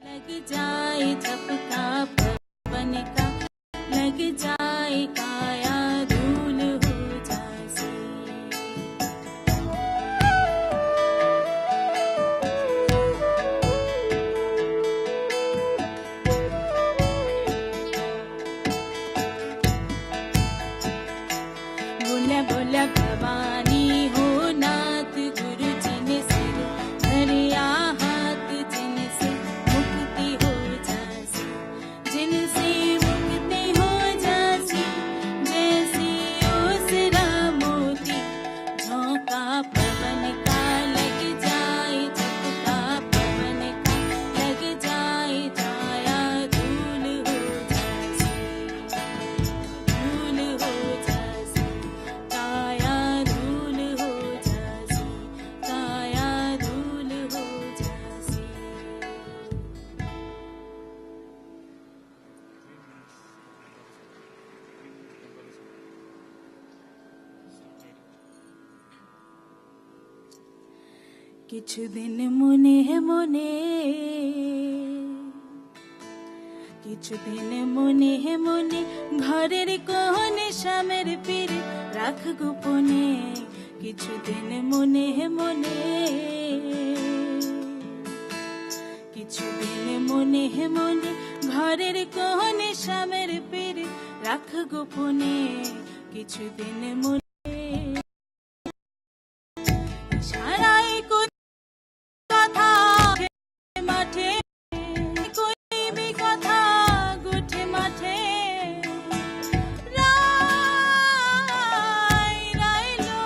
लग जाए झपका पवन का, लग जाए काया धूल हो जासी। बोला बोला भवानी हो नाथ, गुरु जी ने सिर धरिया हाथ, जिनसे मुक्ति हो जासी, जिनसे मुक्ति हो जासी। जैसी ओसरा मोती झोंका पवन का, लग जाए झपका पवन का, लग जाए छाया धूल हो जासी, धूल हो जासी, काया धूल हो जासी, काया धूल हो जासी। কিছু দিন মনে মনে, কিছুদিন মনে মনে, ঘরের কোণে স্বামীর পীর রাখ গোপনে। কিছুদিন মনে মনে, কিছুদিন মনে মনে, ঘরের কোণে স্বামীর পীর রাখ গোপনে। কিছুদিন মনে সারাই কথা মাঠে, কইবি কথা গুঠে মাঠে। রাই রাইলো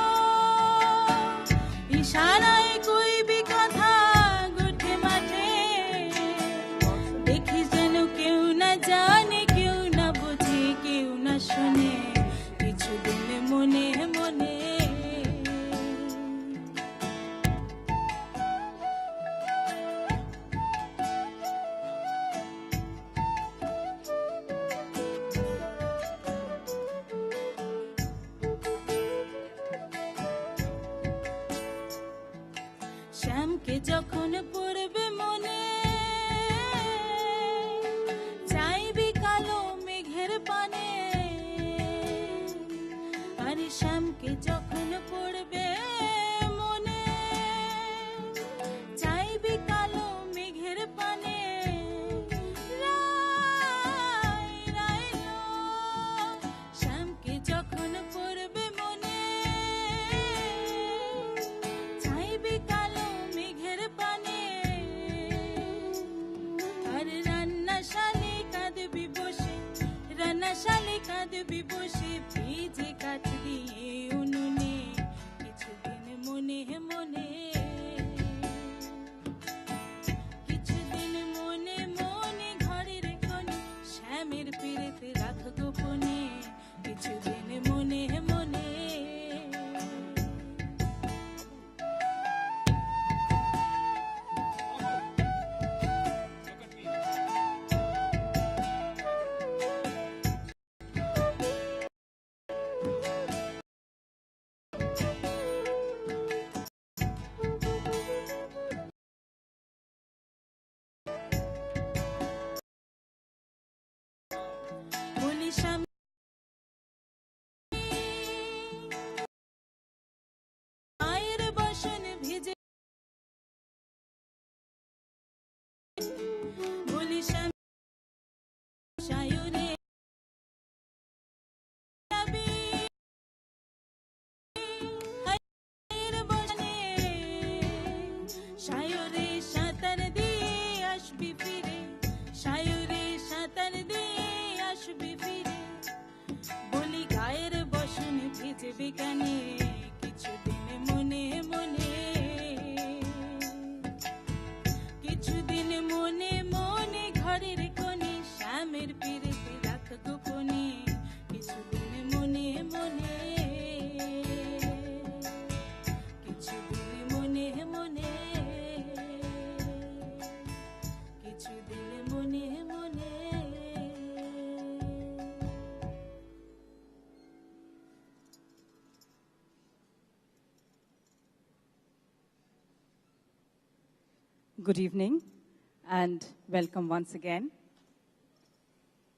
ইশারায় কইবি কথা গুঠে মাঠে। দেখি যেন কেউ না জানে, কেউ না বোঝে, কেউ না শোনে। কিছুদিন মনে মনে, শ্যামকে যখন পড়বে মনে, চাইবি কালো মেঘের পানে। আরে শ্যামকে যখন পড়বে মনে, চাইবি কালো মেঘের পানে। রাই রাইলো শ্যামকে যখন পড়বে মনে, চাইবি কালো মেঘের পানে। আর রান্নাশালে কাঁদবি বসে, রান্নাশালে কাঁদবি বসে, ভিজে কাঠ দিয়ে উনুনে। কিছুদিন মনে মনে, কিছুদিন মনে মনে, ঘরের কোণে শ্যামের পীড়িতে রাখ গোপনে। কিছুদিন মনে মনে, বলি শ্যাম মায়ের বসন ভিজে, বলি শ্যাম সায়রে যাবি, মায়ের বসনে সায়রে সাঁতার দিয়ে আসবি ফিরে, সায়রে সাঁতার দিয়ে আসবি ফিরে। বলি গায়ের বসন ভিজবে কেনে। কিছুদিন মনে মনে, কিছুদিন মনে মনে, ঘরের কোণে শ্যামের পীড়িতে রাখ গোপনে। কিছুদিন মনে মনে, কিছুদিন মনে মনে, কিছুদিন মনে মনে। Good evening, and welcome once again.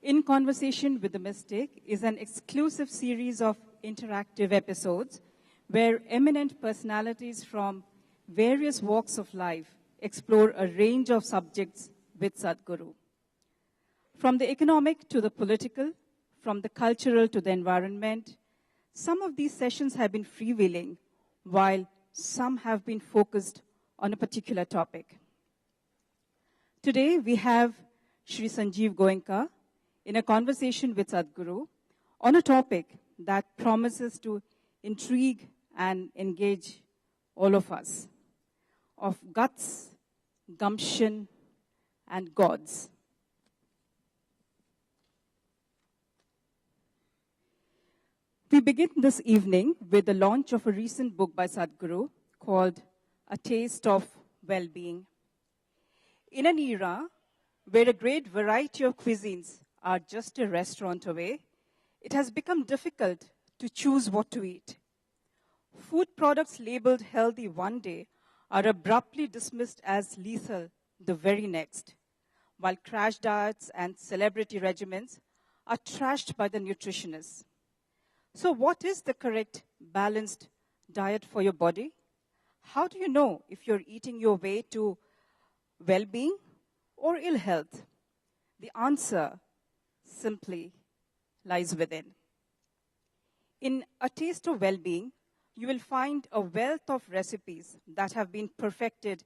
In Conversation with the Mystic is an exclusive series of interactive episodes where eminent personalities from various walks of life explore a range of subjects with Sadhguru. From the economic to the political, from the cultural to the environment, some of these sessions have been freewheeling, while some have been focused on a particular topic. Today, we have Shri Sanjiv Goenka in a conversation with Sadhguru on a topic that promises to intrigue and engage all of us, of guts, gumption, and gods. We begin this evening with the launch of a recent book by Sadhguru called A Taste of Well-Being. In an era where a great variety of cuisines are just a restaurant away, it has become difficult to choose what to eat. Food products labeled healthy one day are abruptly dismissed as lethal the very next, while crash diets and celebrity regimens are trashed by the nutritionists. So what is the correct, balanced diet for your body? How do you know if you're eating your way to well-being or ill health? The answer simply lies within. In A Taste of Well-Being, you will find a wealth of recipes that have been perfected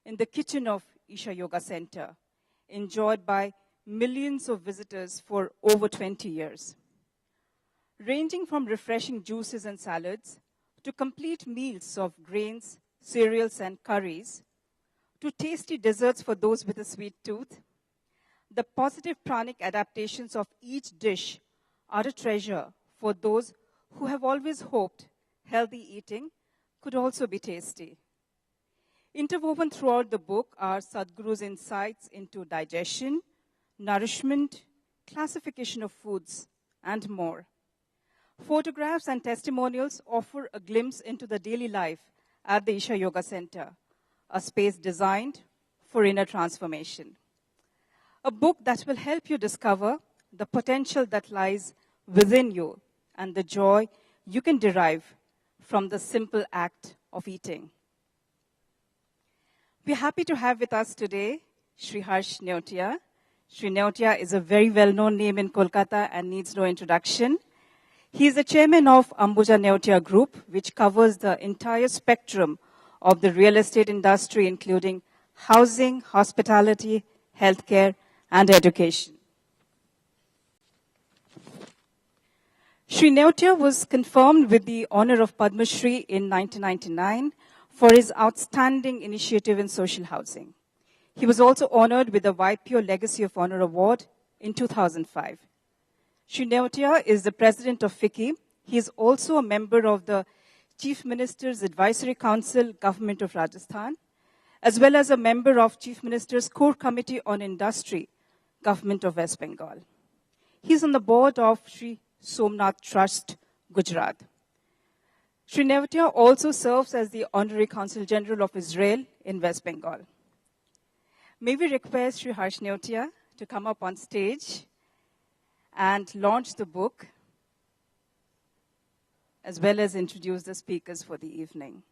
in the kitchen of Isha Yoga Center, enjoyed by millions of visitors for over 20 years. Ranging from refreshing juices and salads to complete meals of grains, cereals, and curries, to tasty desserts for those with a sweet tooth, the positive pranic adaptations of each dish are a treasure for those who have always hoped healthy eating could also be tasty. Interwoven throughout the book are Sadhguru's insights into digestion, nourishment, classification of foods, and more. Photographs and testimonials offer a glimpse into the daily life at the Isha Yoga Center, a space designed for inner transformation. A book that will help you discover the potential that lies within you and the joy you can derive from the simple act of eating. We're happy to have with us today Shri Harsh Neotia. Shri Neotia is a very well-known name in Kolkata and needs no introduction. He is the chairman of Ambuja Neotia Group, which covers the entire spectrum of the real estate industry, including housing, hospitality, healthcare, and education. Shri Neotia was confirmed with the honor of Padma Shri in 1999 for his outstanding initiative in social housing. He was also honored with the YPO Legacy of Honor Award in 2005. Shri Neotia is the president of FICCI. He is also a member of the Chief Minister's Advisory Council, Government of Rajasthan, as well as a member of Chief Minister's Core Committee on Industry, Government of West Bengal. He is on the board of Shri Somnath Trust, Gujarat. Shri Neotia also serves as the Honorary Consul General of Israel in West Bengal. May we request Shri Harsh Neotia to come up on stage and launch the book, as well as introduce the speakers for the evening.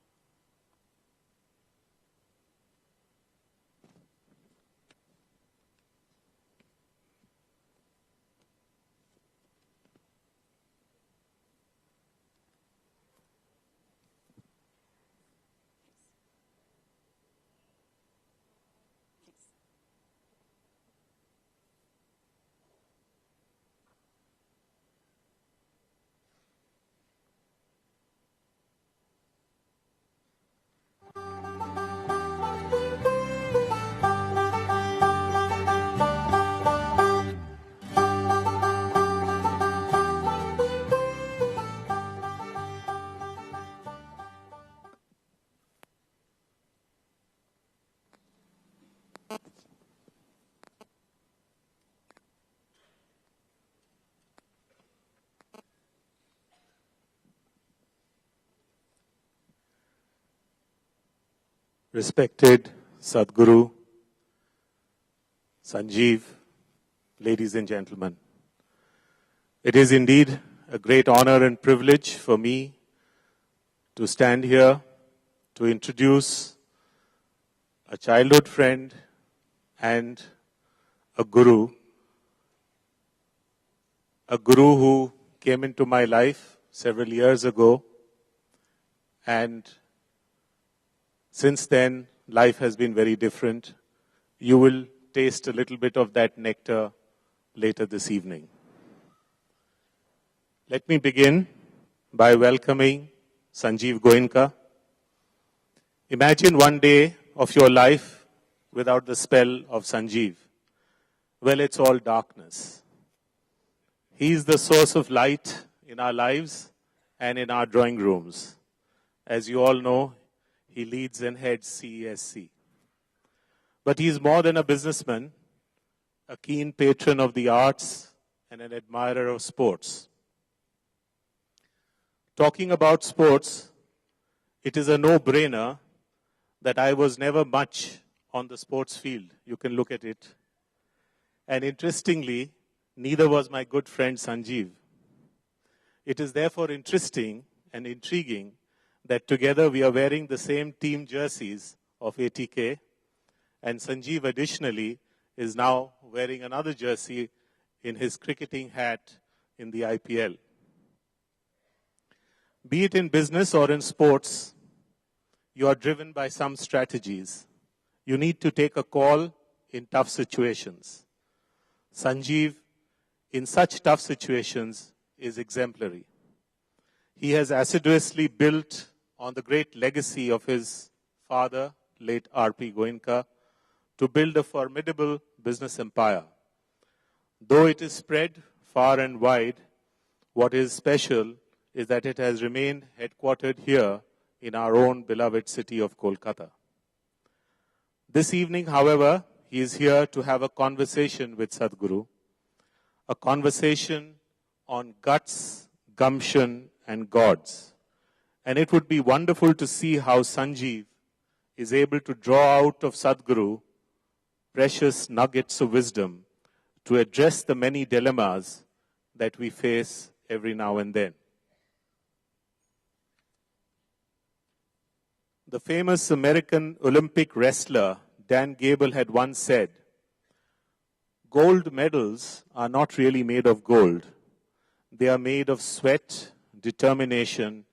Respected Sadhguru, Sanjiv, ladies and gentlemen, it is indeed a great honor and privilege for me to stand here to introduce a childhood friend and a guru who came into my life several years ago, and since then life has been very different. You will taste a little bit of that nectar later this evening. Let me begin by welcoming Sanjiv Goenka. Imagine one day of your life without the spell of Sanjiv. Well, it's all darkness. He is the source of light in our lives and in our drawing rooms. As you all know, he leads and heads CESC. But he is more than a businessman, a keen patron of the arts, and an admirer of sports. Talking about sports, it is a no-brainer that I was never much on the sports field. You can look at it. And interestingly, neither was my good friend Sanjiv. It is therefore interesting and intriguing that together we are wearing the same team jerseys of ATK, and Sanjiv additionally is now wearing another jersey in his cricketing hat in the IPL. Be it in business or in sports, you are driven by some strategies. You need to take a call in tough situations. Sanjiv, in such tough situations, is exemplary. He has assiduously built on the great legacy of his father, late R.P. Goenka, to build a formidable business empire. Though it is spread far and wide, what is special is that it has remained headquartered here in our own beloved city of Kolkata. This evening, however, he is here to have a conversation with Sadhguru, a conversation on guts, gumption, and gods. And it would be wonderful to see how Sanjiv is able to draw out of Sadhguru precious nuggets of wisdom to address the many dilemmas that we face every now and then. The famous American Olympic wrestler Dan Gable had once said, "Gold medals are not really made of gold. They are made of sweat, determination,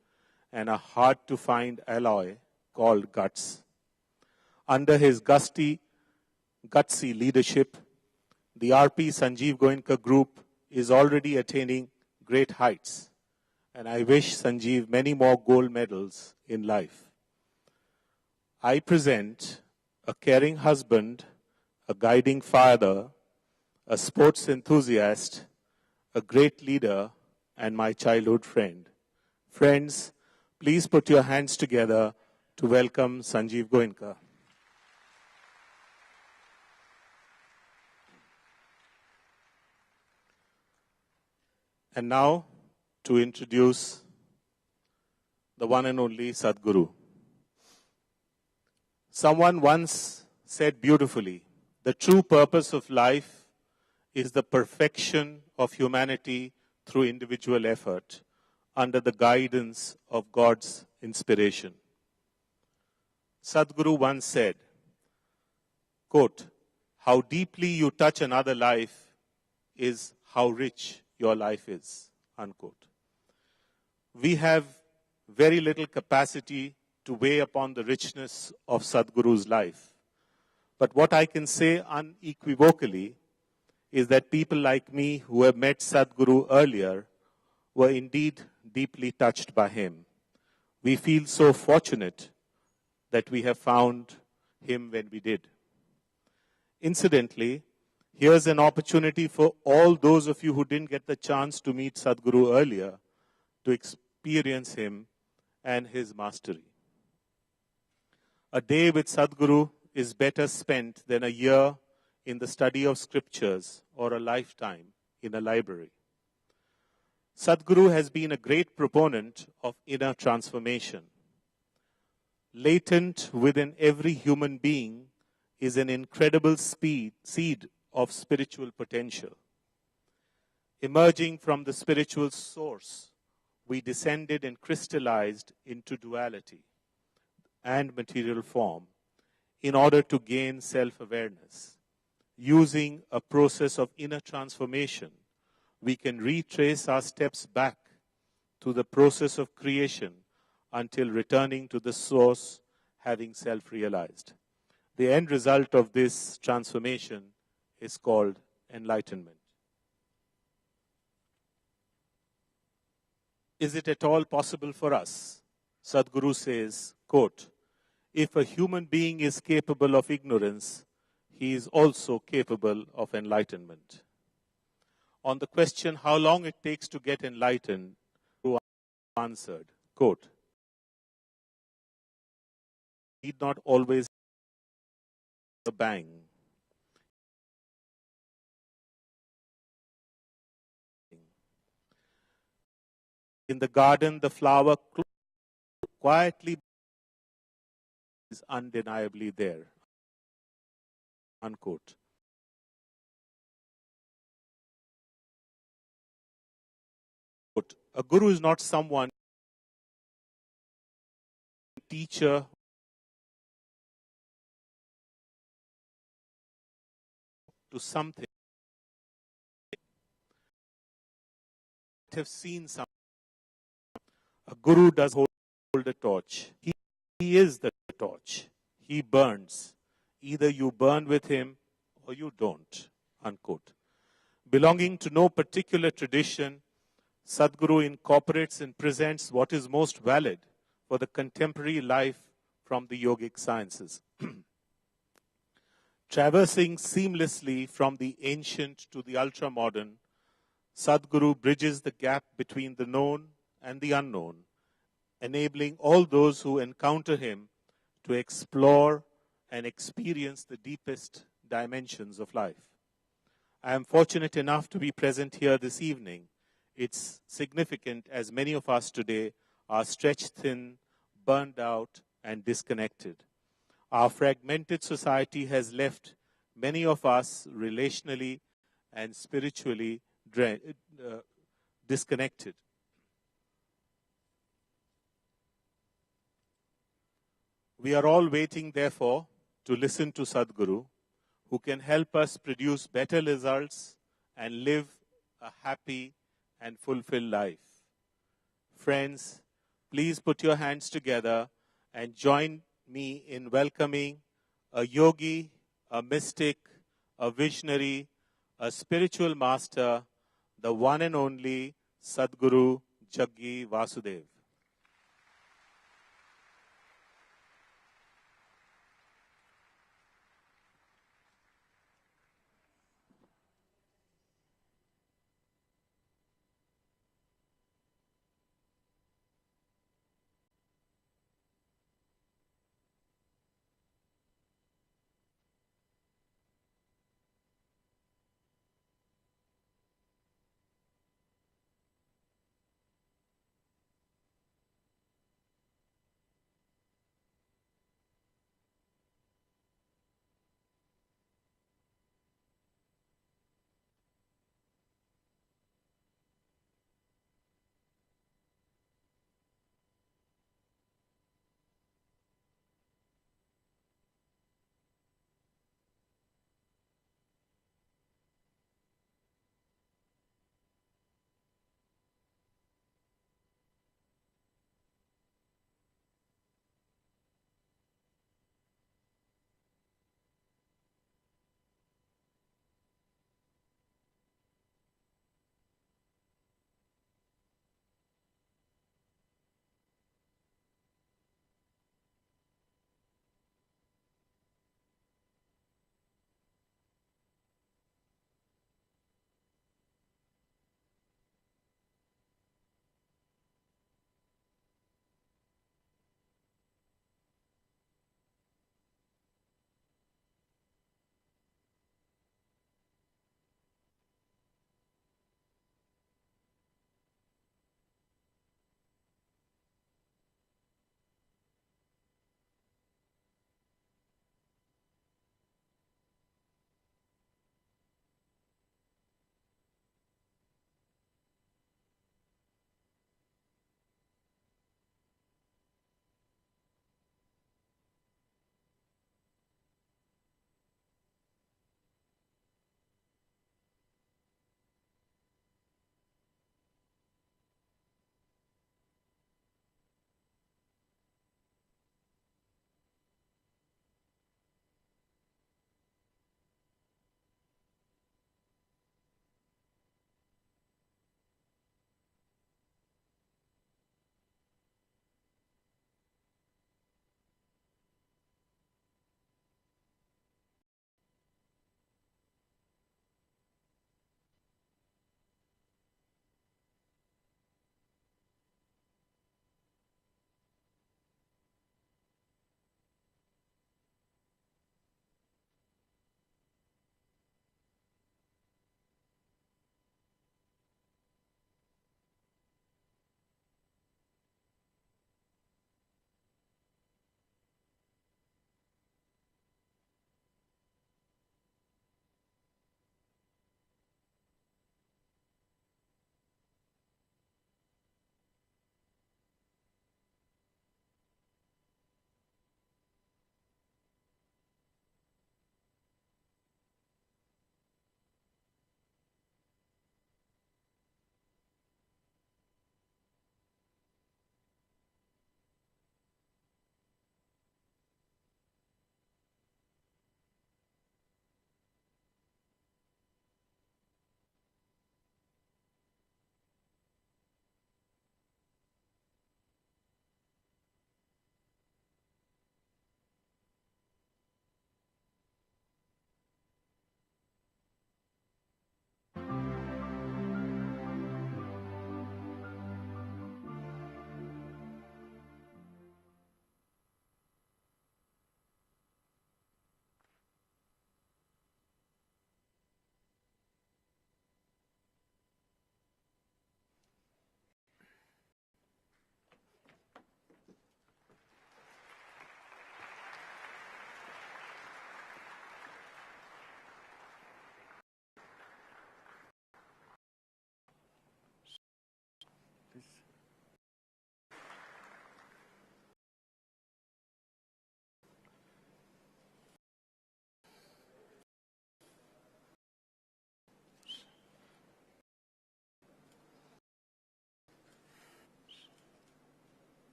and a hard-to-find alloy called guts." Under his gutsy leadership, the RP Sanjiv Goenka Group is already attaining great heights, and I wish Sanjiv many more gold medals in life. I present a caring husband, a guiding father, a sports enthusiast, a great leader, and my childhood friend. Friends, please put your hands together to welcome Sanjiv Goenka. And now, to introduce the one and only Sadhguru. Someone once said beautifully, the true purpose of life is the perfection of humanity through individual effort under the guidance of God's inspiration. Sadhguru once said, quote, "How deeply you touch another life is how rich your life is," unquote. We have very little capacity to weigh upon the richness of Sadhguru's life. But what I can say unequivocally is that people like me who have met Sadhguru earlier were indeed deeply touched by him. We feel so fortunate that we have found him when we did. Incidentally, here's an opportunity for all those of you who didn't get the chance to meet Sadhguru earlier to experience him and his mastery. A day with Sadhguru is better spent than a year in the study of scriptures or a lifetime in a library. Sadhguru has been a great proponent of inner transformation. Latent within every human being is an incredible seed of spiritual potential. Emerging from the spiritual source, we descended and crystallized into duality and material form in order to gain self-awareness. Using a process of inner transformation, we can retrace our steps back to the process of creation until returning to the source, having self-realized. The end result of this transformation is called enlightenment. Is it at all possible for us? Sadhguru says, quote, "If a human being is capable of ignorance, he is also capable of enlightenment." On the question how long it takes to get enlightened, Guru answered, quote, "Need not always a bang. In the garden, the flower quietly is undeniably there." Unquote. A guru is not someone, teacher, to something. Have seen some. A guru does hold a torch. He is the torch. He burns. Either you burn with him or you don't. Unquote. Belonging to no particular tradition, Sadhguru incorporates and presents what is most valid for the contemporary life from the yogic sciences. Traversing seamlessly from the ancient to the ultra-modern, Sadhguru bridges the gap between the known and the unknown, enabling all those who encounter him to explore and experience the deepest dimensions of life. I am fortunate enough to be present here this evening. It's significant as many of us today are stretched thin, burned out, and disconnected. Our fragmented society has left many of us relationally and spiritually disconnected. We are all waiting, therefore, to listen to Sadhguru, who can help us produce better results and live a happy and fulfilled life. Friends, please put your hands together and join me in welcoming a yogi, a mystic, a visionary, a spiritual master, the one and only Sadhguru Jaggi Vasudev.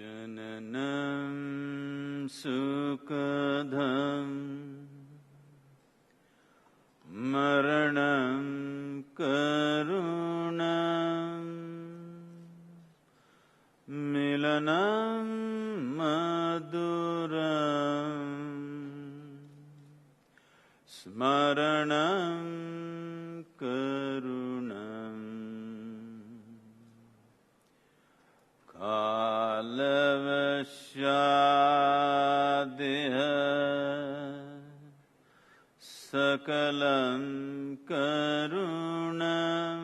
Jananam sukadham maranam karunam milanam maduram smaranam karunam kalavasyadeha sakalam karunam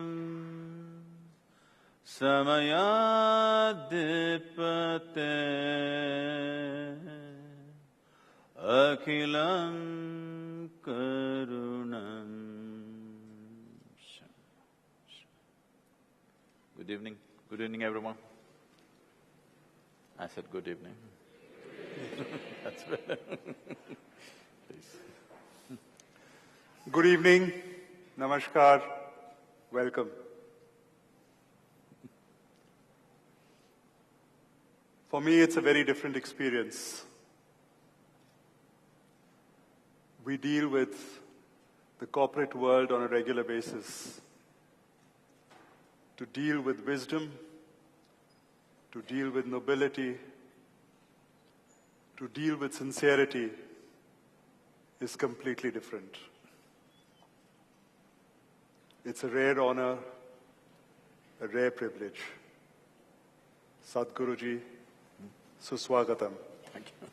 samayadipate akhilam karunam. Good evening. Good evening, everyone. I said good evening. That's better. Please. Good evening, namaskar, welcome. For me, it's a very different experience. We deal with the corporate world on a regular basis. To deal with wisdom, to deal with nobility, to deal with sincerity is completely different. It's a rare honor, a rare privilege. Sadhguruji, suswagatam. Thank you.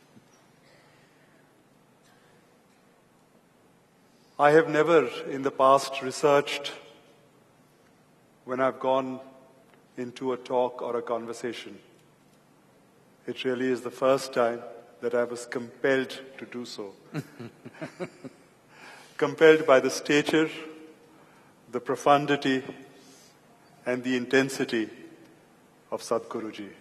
I have never in the past researched when I've gone into a talk or a conversation. It really is the first time that I was compelled to do so. Compelled by the stature, the profundity, and the intensity of Sadhguruji.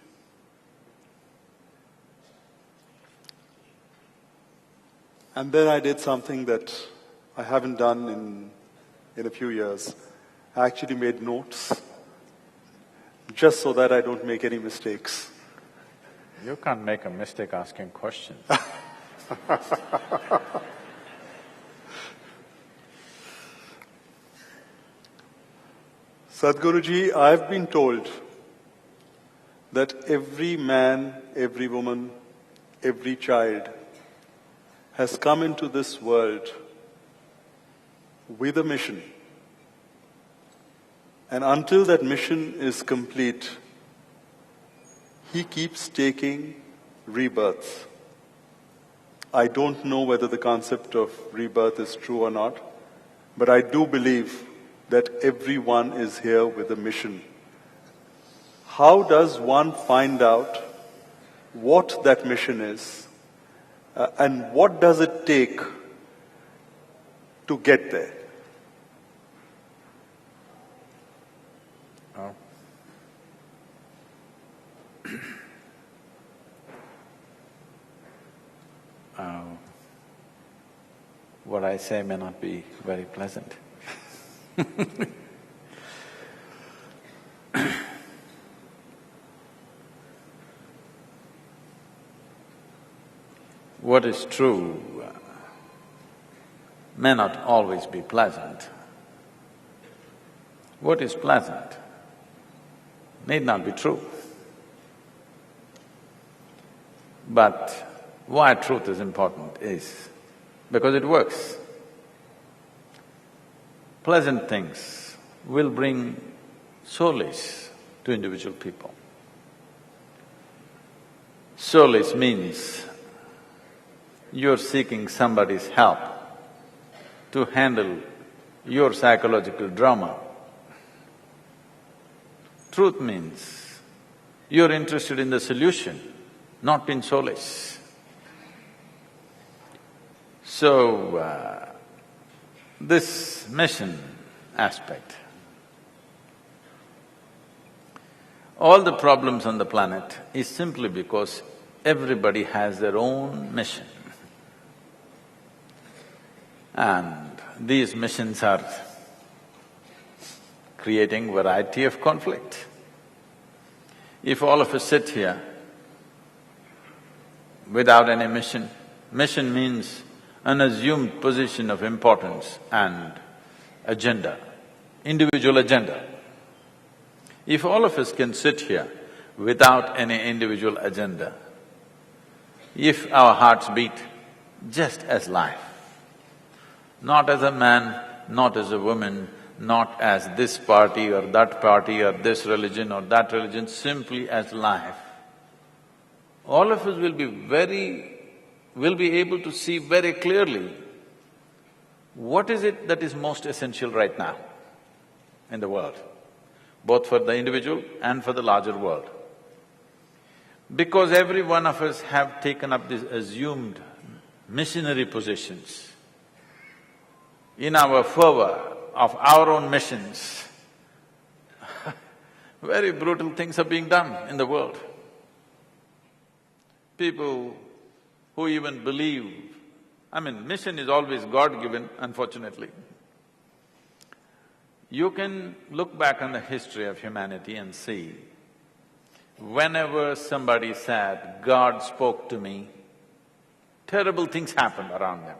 And then I did something that I haven't done in a few years. I actually made notes just so that I don't make any mistakes. You can't make a mistake asking questions. Sadhguruji, I've been told that every man, every woman, every child has come into this world with a mission. And until that mission is complete, he keeps taking rebirth. I don't know whether the concept of rebirth is true or not, but I do believe that everyone is here with a mission. How does one find out what that mission is, and what does it take to get there? What I say may not be very pleasant. What is true may not always be pleasant. What is pleasant need not be true. But why truth is important is because it works. Pleasant things will bring solace to individual people. Solace means you're seeking somebody's help to handle your psychological drama. Truth means you're interested in the solution, not in solace. So, this mission aspect, all the problems on the planet is simply because everybody has their own mission. And these missions are creating variety of conflict. If all of us sit here without any mission. Mission means an assumed position of importance and agenda, individual agenda. If all of us can sit here without any individual agenda, if our hearts beat just as life, not as a man, not as a woman, not as this party or this religion or that religion, simply as life, all of us will be able to see very clearly what is it that is most essential right now in the world, both for the individual and for the larger world. Because every one of us have taken up these assumed missionary positions. In our fervor of our own missions, very brutal things are being done in the world. People who even believe… mission is always God-given, unfortunately. You can look back on the history of humanity and see, whenever somebody said, "God spoke to me," terrible things happened around them.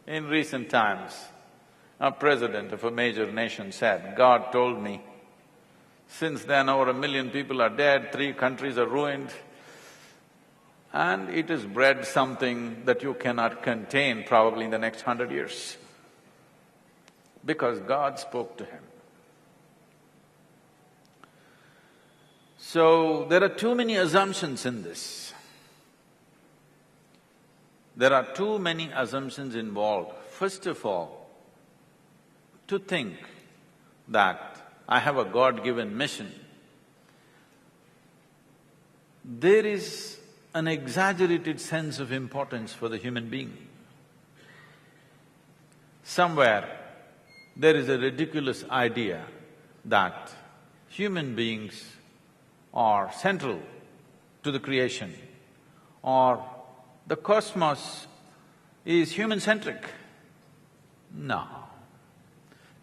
In recent times, a president of a major nation said, "God told me." Since then, over 1 million people are dead, 3 countries are ruined, and it has bred something that you cannot contain probably in the next 100 years, because God spoke to him. So, there are too many assumptions in this. There are too many assumptions involved. First of all, to think that I have a God-given mission, there is an exaggerated sense of importance for the human being. Somewhere, there is a ridiculous idea that human beings are central to the creation, or the cosmos is human-centric. No.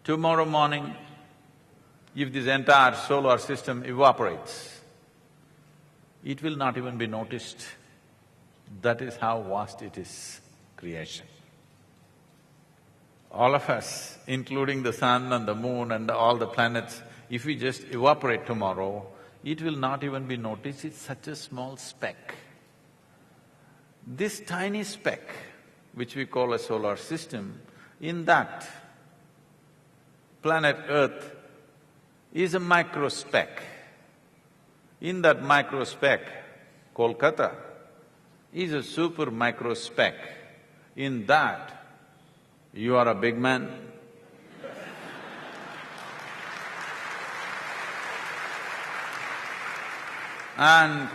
Tomorrow morning, if this entire solar system evaporates, it will not even be noticed. That is how vast it is, creation. All of us, including the sun and the moon and all the planets, if we just evaporate tomorrow, it will not even be noticed, it's such a small speck. This tiny speck, which we call a solar system, in that planet Earth is a micro speck. In that micro speck, Kolkata is a super micro speck. In that, you are a big man. And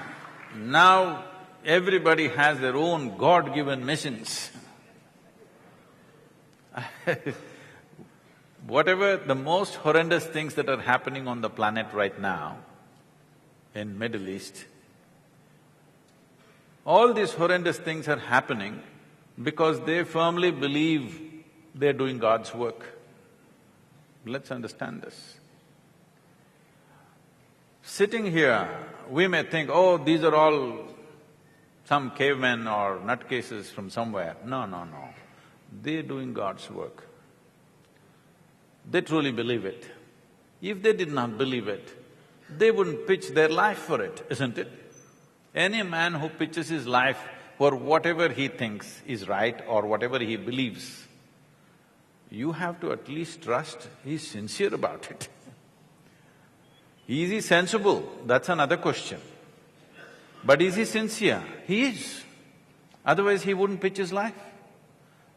now everybody has their own God-given missions. Whatever the most horrendous things that are happening on the planet right now, in Middle East, all these horrendous things are happening because they firmly believe they're doing God's work. Let's understand this. Sitting here, we may think, oh, these are all some cavemen or nutcases from somewhere. No, no, no. They're doing God's work. They truly believe it. If they did not believe it, they wouldn't pitch their life for it, isn't it? Any man who pitches his life for whatever he thinks is right or whatever he believes, you have to at least trust he's sincere about it. Is he sensible? That's another question. But is he sincere? He is. Otherwise he wouldn't pitch his life.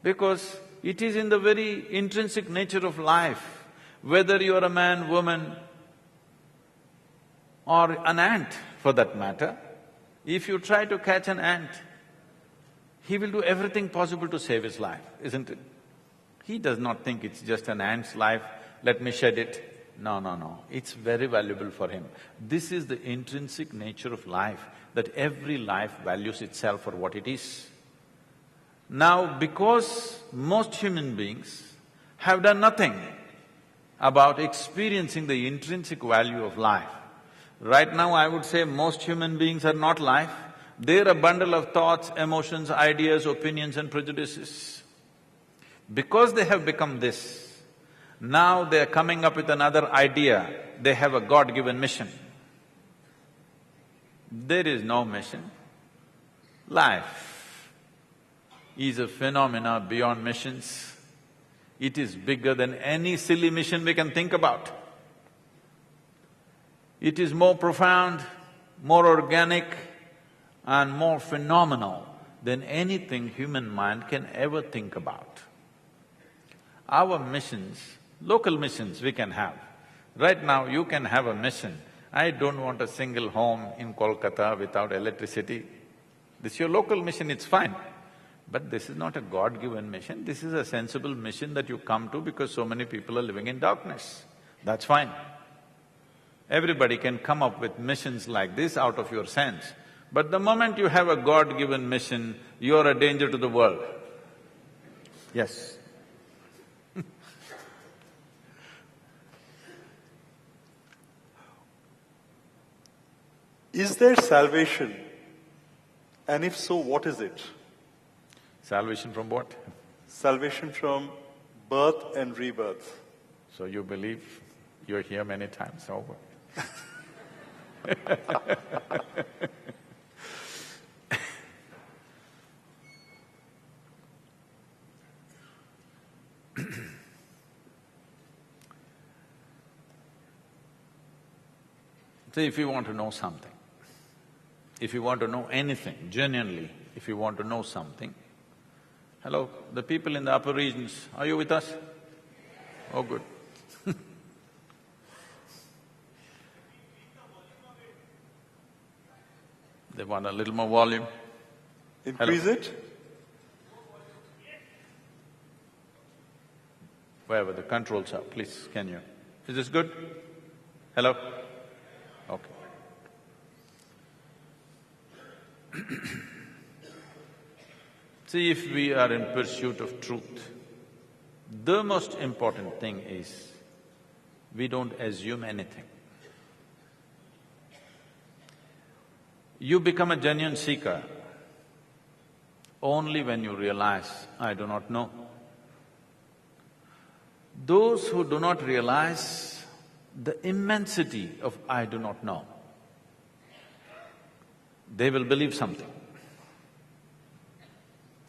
Because it is in the very intrinsic nature of life, whether you're a man, woman, or an ant for that matter, if you try to catch an ant, he will do everything possible to save his life, isn't it? He does not think it's just an ant's life, let me shed it. No, no, no, it's very valuable for him. This is the intrinsic nature of life, that every life values itself for what it is. Now, because most human beings have done nothing about experiencing the intrinsic value of life, right now I would say most human beings are not life, They're a bundle of thoughts, emotions, ideas, opinions and prejudices. Because they have become this, now they're coming up with another idea, they have a God-given mission. There is no mission. Life is a phenomena beyond missions. It is bigger than any silly mission we can think about. It is more profound, more organic and more phenomenal than anything human mind can ever think about. Our missions, local missions we can have. Right now you can have a mission. I don't want a single home in Kolkata without electricity. This is your local mission, it's fine. But this is not a God-given mission, this is a sensible mission that you come to because so many people are living in darkness. That's fine. Everybody can come up with missions like this out of your sense. But the moment you have a God-given mission, you're a danger to the world. Yes. Is there salvation? And if so, what is it? Salvation from what? Salvation from birth and rebirth. So you believe you're here many times over? See, if you want to know something, if you want to know anything, genuinely, if you want to know something, hello, the people in the upper regions, are you with us? Oh, good. They want a little more volume. Increase Hello. it? Wherever the controls are, please, can you… Is this good? Hello? Okay. See, if we are in pursuit of truth, the most important thing is we don't assume anything. You become a genuine seeker only when you realize, I do not know. Those who do not realize the immensity of I do not know, they will believe something.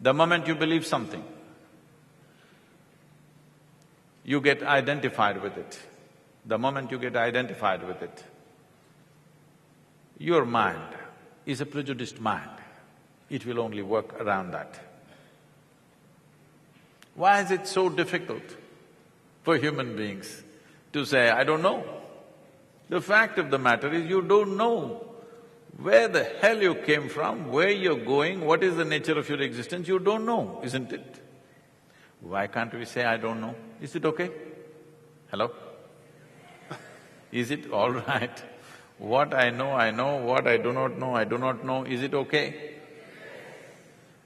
The moment you believe something, you get identified with it. The moment you get identified with it, your mind is a prejudiced mind. It will only work around that. Why is it so difficult for human beings to say, I don't know? The fact of the matter is you don't know where the hell you came from, where you're going, what is the nature of your existence, you don't know, isn't it? Why can't we say, I don't know? Is it okay? Hello? Is it all right? What I know, what I do not know, I do not know, is it okay?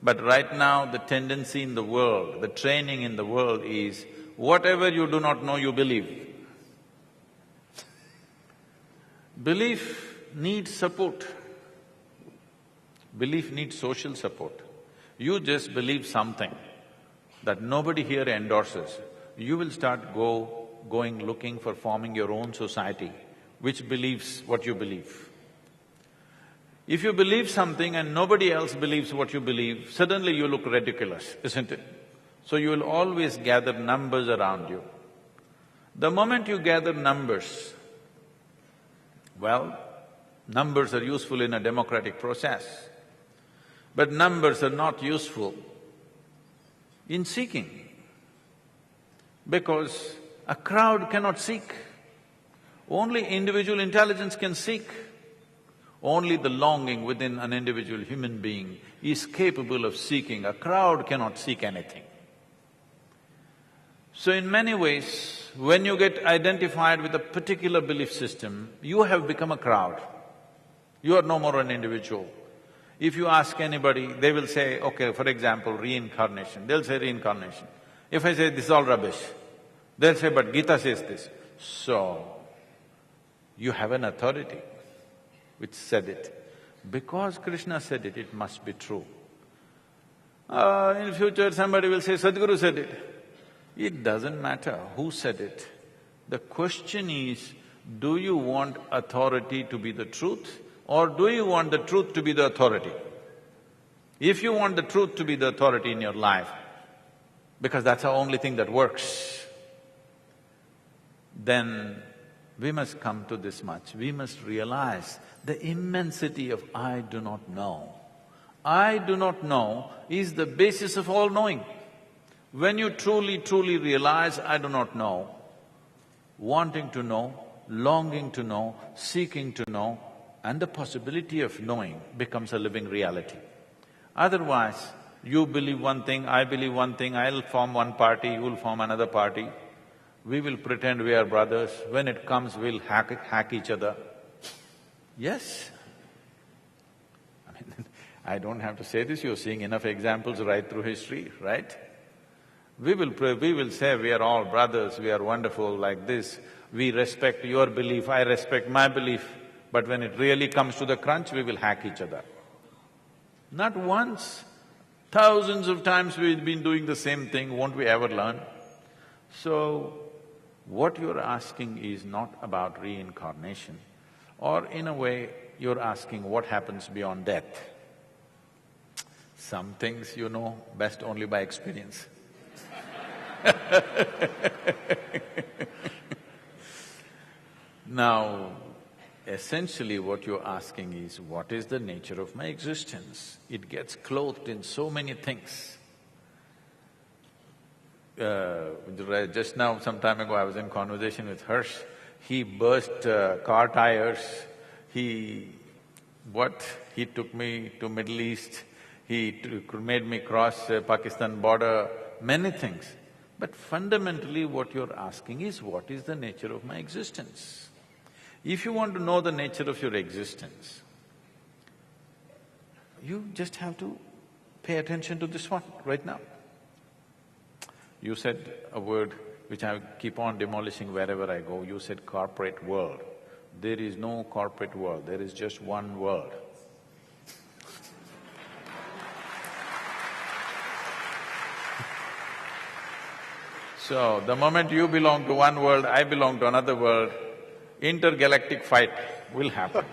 But right now, the tendency in the world, the training in the world is, whatever you do not know, you believe. Belief needs support. Belief needs social support. You just believe something that nobody here endorses, you will start going looking for forming your own society which believes what you believe. If you believe something and nobody else believes what you believe, suddenly you look ridiculous, isn't it? So you will always gather numbers around you. The moment you gather numbers, well, numbers are useful in a democratic process, but numbers are not useful in seeking, because a crowd cannot seek. Only individual intelligence can seek. Only the longing within an individual human being is capable of seeking. A crowd cannot seek anything. So in many ways, when you get identified with a particular belief system, you have become a crowd. You are no more an individual. If you ask anybody, they will say, okay, for example, reincarnation, they'll say reincarnation. If I say this is all rubbish, they'll say, but Gita says this. So, you have an authority which said it. Because Krishna said it, it must be true. In future somebody will say, Sadhguru said it. It doesn't matter who said it. The question is, do you want authority to be the truth or do you want the truth to be the authority? If you want the truth to be the authority in your life, because that's the only thing that works, then we must come to this much. We must realize the immensity of I do not know. I do not know is the basis of all knowing. When you truly realize I do not know, wanting to know, longing to know, seeking to know, and the possibility of knowing becomes a living reality. Otherwise, you believe one thing, I believe one thing, I'll form one party, you'll form another party. We will pretend we are brothers. When it comes, we'll hack each other. Yes. I mean, I don't have to say this, you're seeing enough examples right through history, right? We will say we are all brothers, we are wonderful like this, we respect your belief, I respect my belief, but when it really comes to the crunch, we will hack each other. Not once, thousands of times we've been doing the same thing, won't we ever learn? So, what you're asking is not about reincarnation, or in a way, you're asking what happens beyond death. Some things you know best only by experience. Now, essentially what you're asking is, what is the nature of my existence? It gets clothed in so many things. Just now, some time ago, I was in conversation with Harsh. He burst car tires, he took me to Middle East, made me cross Pakistan border, many things. But fundamentally what you're asking is, what is the nature of my existence? If you want to know the nature of your existence, you just have to pay attention to this one right now. You said a word which I keep on demolishing wherever I go, you said corporate world. There is no corporate world, there is just one world. So, the moment you belong to one world, I belong to another world, intergalactic fight will happen.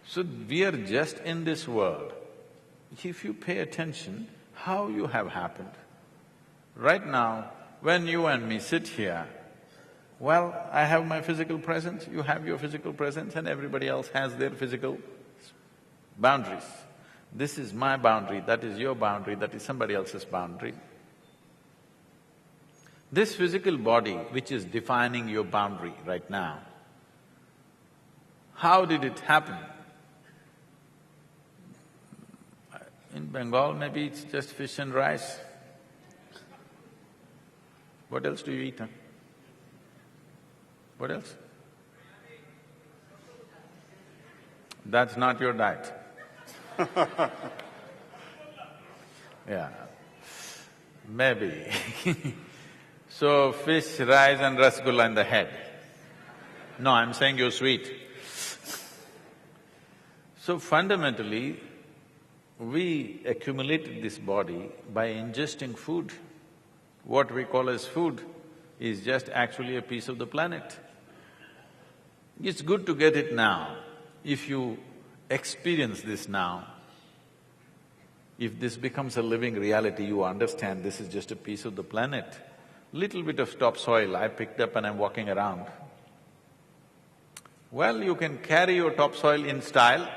So, we are just in this world. If you pay attention, how you have happened. Right now, when you and me sit here, well, I have my physical presence, you have your physical presence, and everybody else has their physical boundaries. This is my boundary, that is your boundary, that is somebody else's boundary. This physical body which is defining your boundary right now, how did it happen? In Bengal, maybe it's just fish and rice. What else do you eat, huh? What else? That's not your diet. Yeah, maybe. So, fish, rice and rasgulla in the head. No, I'm saying you're sweet. So fundamentally, we accumulated this body by ingesting food. What we call as food is just actually a piece of the planet. It's good to get it now. If you experience this now, if this becomes a living reality, you understand this is just a piece of the planet. Little bit of topsoil I picked up and I'm walking around. Well, you can carry your topsoil in style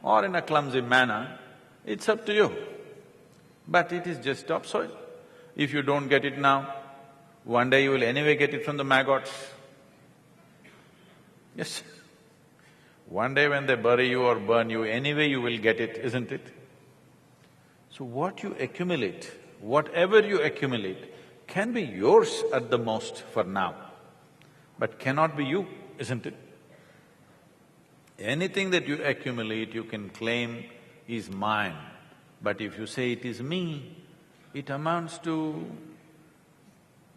or in a clumsy manner, it's up to you. But it is just topsoil. If you don't get it now, one day you will anyway get it from the maggots. Yes. One day when they bury you or burn you, anyway you will get it, isn't it? So what you accumulate, whatever you accumulate, can be yours at the most for now, but cannot be you, isn't it? Anything that you accumulate, you can claim is mine, but if you say it is me, it amounts to,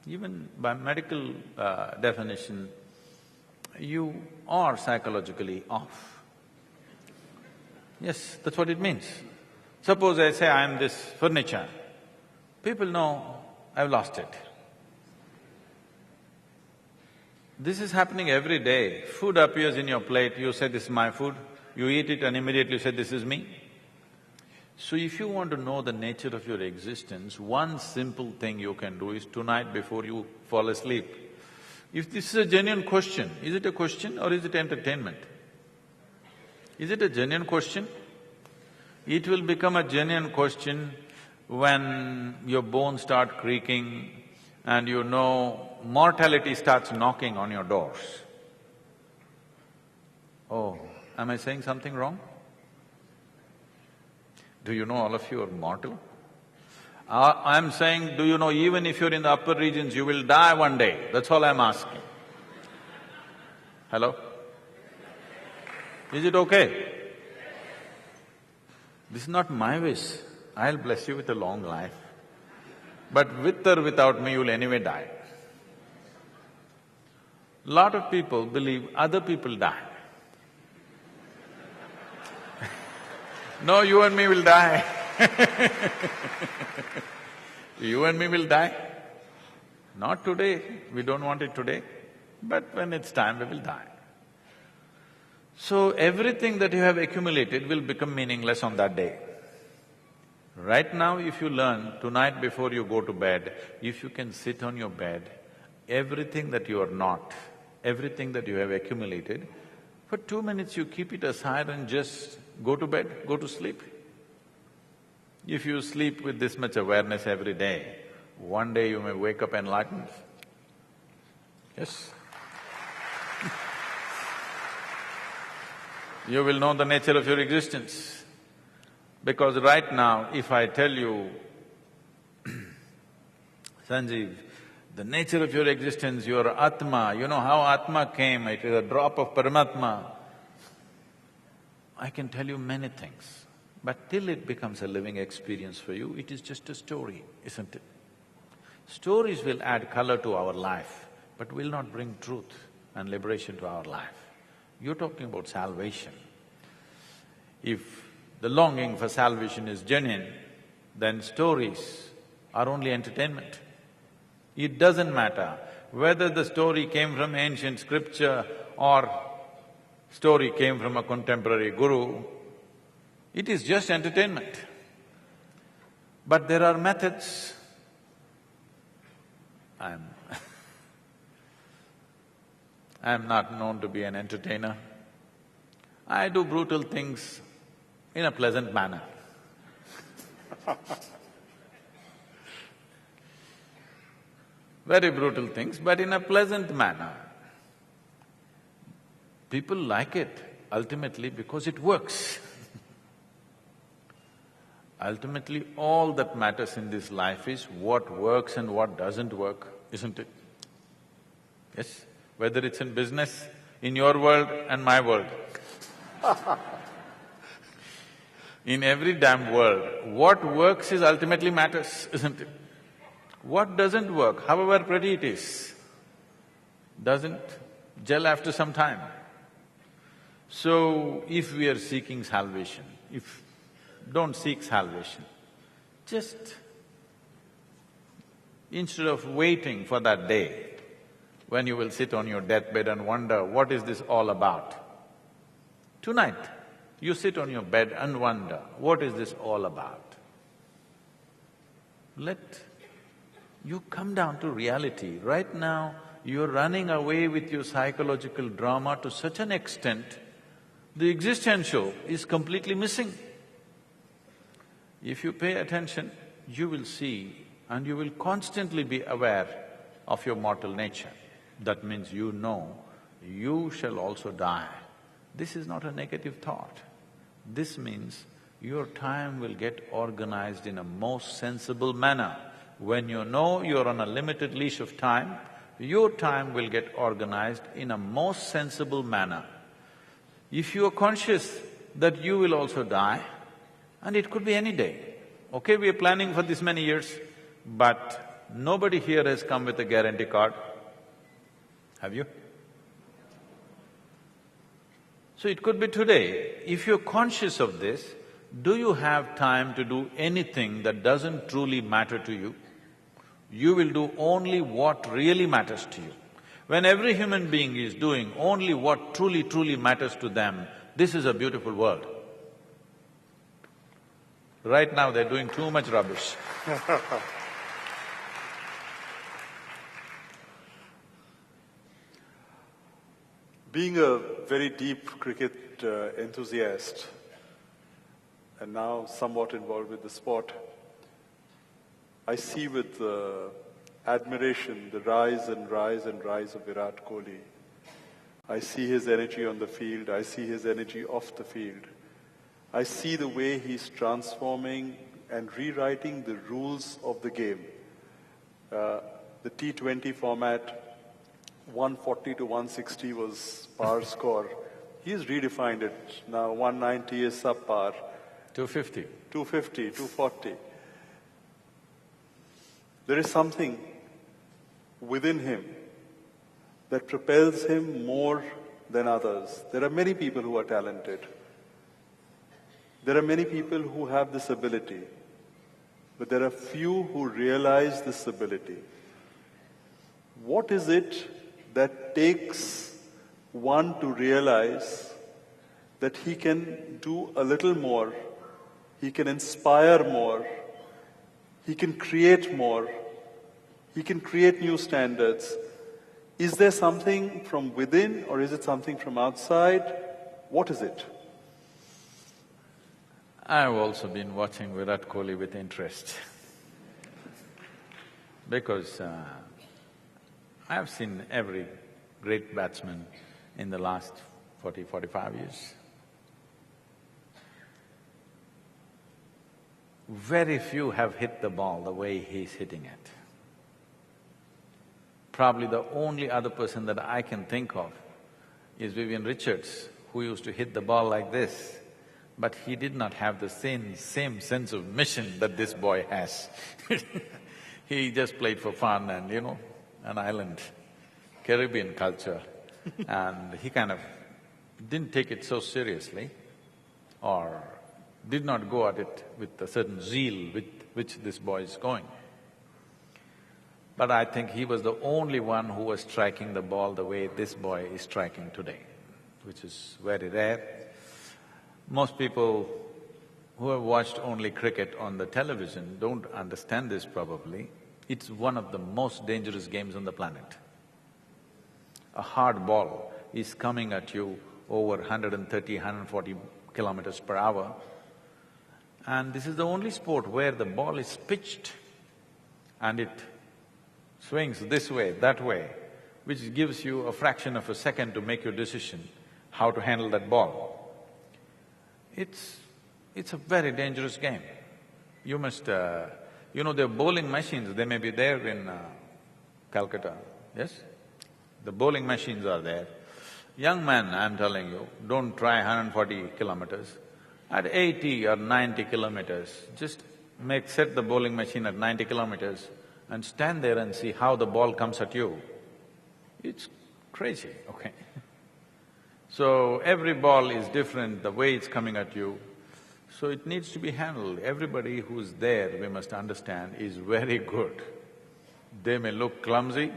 even by medical definition, you are psychologically off. Yes, that's what it means. Suppose I say I am this furniture, people know I've lost it. This is happening every day. Food appears in your plate, you say, this is my food, you eat it and immediately you say, this is me. So if you want to know the nature of your existence, one simple thing you can do is tonight before you fall asleep. If this is a genuine question, is it a question or is it entertainment? Is it a genuine question? It will become a genuine question when your bones start creaking and you know mortality starts knocking on your doors. Oh, am I saying something wrong? Do you know all of you are mortal? I'm saying, do you know even if you're in the upper regions, you will die one day? That's all I'm asking. Hello? Is it okay? This is not my wish. I'll bless you with a long life. But with or without me, you'll anyway die. Lot of people believe other people die. No, you and me will die. You and me will die. Not today, we don't want it today, but when it's time, we will die. So everything that you have accumulated will become meaningless on that day. Right now, if you learn, tonight before you go to bed, if you can sit on your bed, everything that you are not, everything that you have accumulated, for 2 minutes you keep it aside and just go to bed, go to sleep. If you sleep with this much awareness every day, one day you may wake up enlightened. Yes? You will know the nature of your existence. Because right now, if I tell you, Sanjiv, the nature of your existence, your Atma, you know how Atma came, it is a drop of Paramatma. I can tell you many things, but till it becomes a living experience for you, it is just a story, isn't it? Stories will add color to our life, but will not bring truth and liberation to our life. You're talking about salvation. If the longing for salvation is genuine, then stories are only entertainment. It doesn't matter whether the story came from ancient scripture or story came from a contemporary guru, it is just entertainment. But there are methods. I'm not known to be an entertainer. I do brutal things in a pleasant manner. Very brutal things, but in a pleasant manner. People like it ultimately because it works. Ultimately, all that matters in this life is what works and what doesn't work, isn't it? Yes? Whether it's in business, in your world and my world. In every damn world, what works is ultimately matters, isn't it? What doesn't work, however pretty it is, doesn't gel after some time. So, if we are seeking salvation, don't seek salvation, just instead of waiting for that day when you will sit on your deathbed and wonder, what is this all about? Tonight, you sit on your bed and wonder, what is this all about? Let you come down to reality. Right now, you're running away with your psychological drama to such an extent, the existential is completely missing. If you pay attention, you will see and you will constantly be aware of your mortal nature. That means you know you shall also die. This is not a negative thought. This means your time will get organized in a most sensible manner. When you know you're on a limited leash of time, your time will get organized in a most sensible manner. If you are conscious that you will also die, and it could be any day, okay, we are planning for this many years, but nobody here has come with a guarantee card. Have you? So it could be today. If you're conscious of this, do you have time to do anything that doesn't truly matter to you? You will do only what really matters to you. When every human being is doing only what truly matters to them, this is a beautiful world. Right now they're doing too much rubbish. Being a very deep cricket enthusiast and now somewhat involved with the sport, I see with admiration the rise of Virat Kohli. I see his energy on the field, I see his energy off the field. I see the way he's transforming and rewriting the rules of the game. The T20 format, 140 to 160 was par score. He's redefined it. Now 190 is subpar. 250. 250, 240. There is something within him that propels him more than others. There are many people who are talented. There are many people who have this ability, but there are few who realize this ability. What is it that takes one to realize that he can do a little more, he can inspire more, he can create more, he can create new standards? Is there something from within or is it something from outside? What is it? I've also been watching Virat Kohli with interest because I've seen every great batsman in the last 40–45 years. Very few have hit the ball the way he's hitting it. Probably the only other person that I can think of is Vivian Richards, who used to hit the ball like this, but he did not have the same sense of mission that this boy has. He just played for fun and, an island, Caribbean culture, and he kind of didn't take it so seriously or did not go at it with a certain zeal with which this boy is going. But I think he was the only one who was striking the ball the way this boy is striking today, which is very rare. Most people who have watched only cricket on the television don't understand this probably. It's one of the most dangerous games on the planet. A hard ball is coming at you over 130, 140 kilometers per hour, and this is the only sport where the ball is pitched and it swings this way, that way, which gives you a fraction of a second to make your decision how to handle that ball. It's a very dangerous game. You must… there are bowling machines, they may be there in Calcutta, yes? The bowling machines are there. Young man, I'm telling you, don't try 140 kilometers. At 80 or 90 kilometers, just set the bowling machine at 90 kilometers and stand there and see how the ball comes at you. It's crazy, okay? So every ball is different, the way it's coming at you, so it needs to be handled. Everybody who's there, we must understand, is very good. They may look clumsy,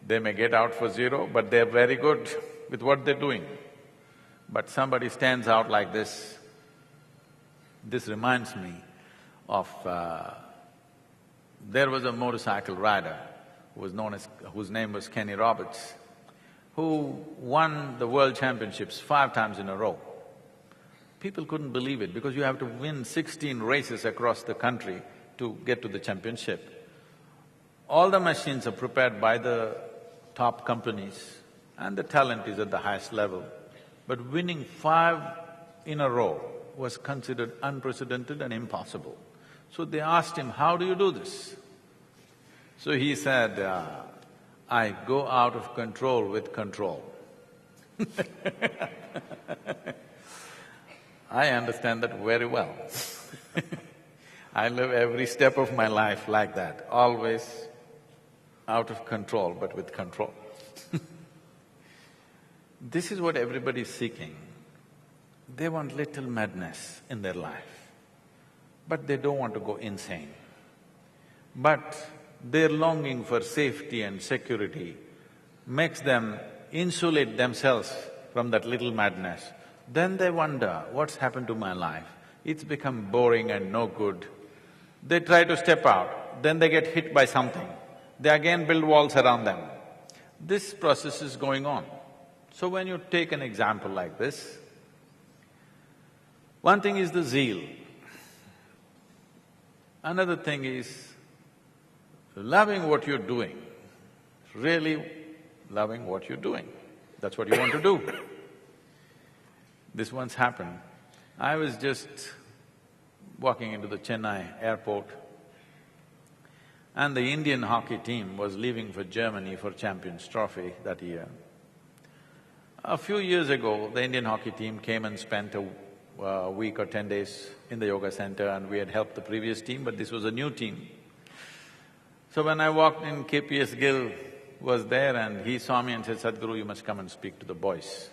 they may get out for zero, but they're very good with what they're doing. But somebody stands out like this. This reminds me of… there was a motorcycle rider whose name was Kenny Roberts, who won the world championships 5 times in a row. People couldn't believe it because you have to win 16 races across the country to get to the championship. All the machines are prepared by the top companies and the talent is at the highest level. But winning 5 in a row was considered unprecedented and impossible. So they asked him, how do you do this? So he said, I go out of control with control. I understand that very well. I live every step of my life like that, always out of control but with control. This is what everybody is seeking. they want little madness in their life, but they don't want to go insane. But their longing for safety and security makes them insulate themselves from that little madness. Then they wonder, what's happened to my life? It's become boring and no good. They try to step out, then they get hit by something. They again build walls around them. This process is going on. So when you take an example like this, one thing is the zeal. Another thing is loving what you're doing, really loving what you're doing. That's what you want to do. This once happened. I was just walking into the Chennai airport and the Indian hockey team was leaving for Germany for Champions Trophy that year. A few years ago, the Indian hockey team came and spent a week or 10 days in the yoga center and we had helped the previous team, but this was a new team. So when I walked in, KPS Gill was there and he saw me and said, "Sadhguru, you must come and speak to the boys.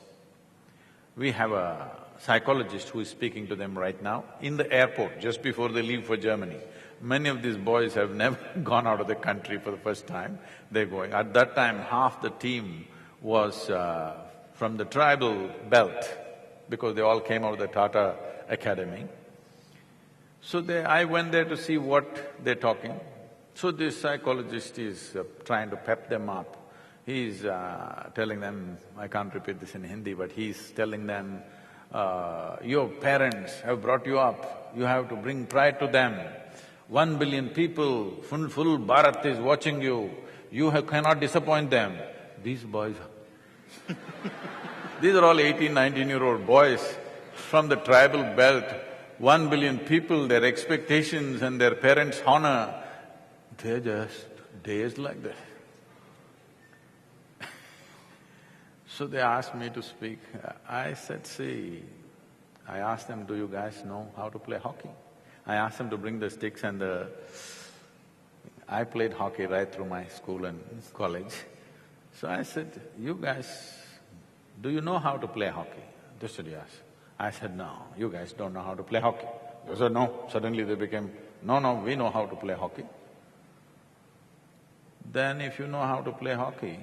We have a psychologist who is speaking to them right now in the airport, just before they leave for Germany. Many of these boys have never gone out of the country for the first time, they're going. At that time, half the team was from the tribal belt, because they all came out of the Tata Academy. So I went there to see what they're talking. So this psychologist is trying to pep them up. He's telling them, I can't repeat this in Hindi, but he's telling them, your parents have brought you up, you have to bring pride to them. 1 billion people, full Bharat is watching you, cannot disappoint them. These boys these are all 18, 19-year-old boys from the tribal belt, 1 billion people, their expectations and their parents' honor, they're just dazed like that. So they asked me to speak. I said, see, I asked them, do you guys know how to play hockey? I asked them to bring the sticks and I played hockey right through my school and college. So I said, you guys, do you know how to play hockey? They said, yes. I said, no, you guys don't know how to play hockey. They said, no. Suddenly they became, no, we know how to play hockey. Then if you know how to play hockey,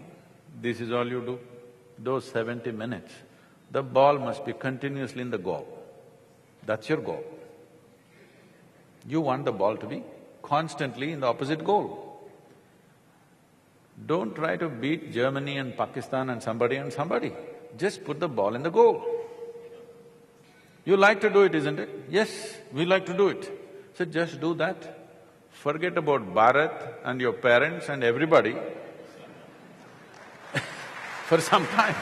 this is all you do. Those 70 minutes, the ball must be continuously in the goal. That's your goal. You want the ball to be constantly in the opposite goal. Don't try to beat Germany and Pakistan and somebody. Just put the ball in the goal. You like to do it, isn't it? Yes, we like to do it. So just do that. Forget about Bharat and your parents and everybody for some time.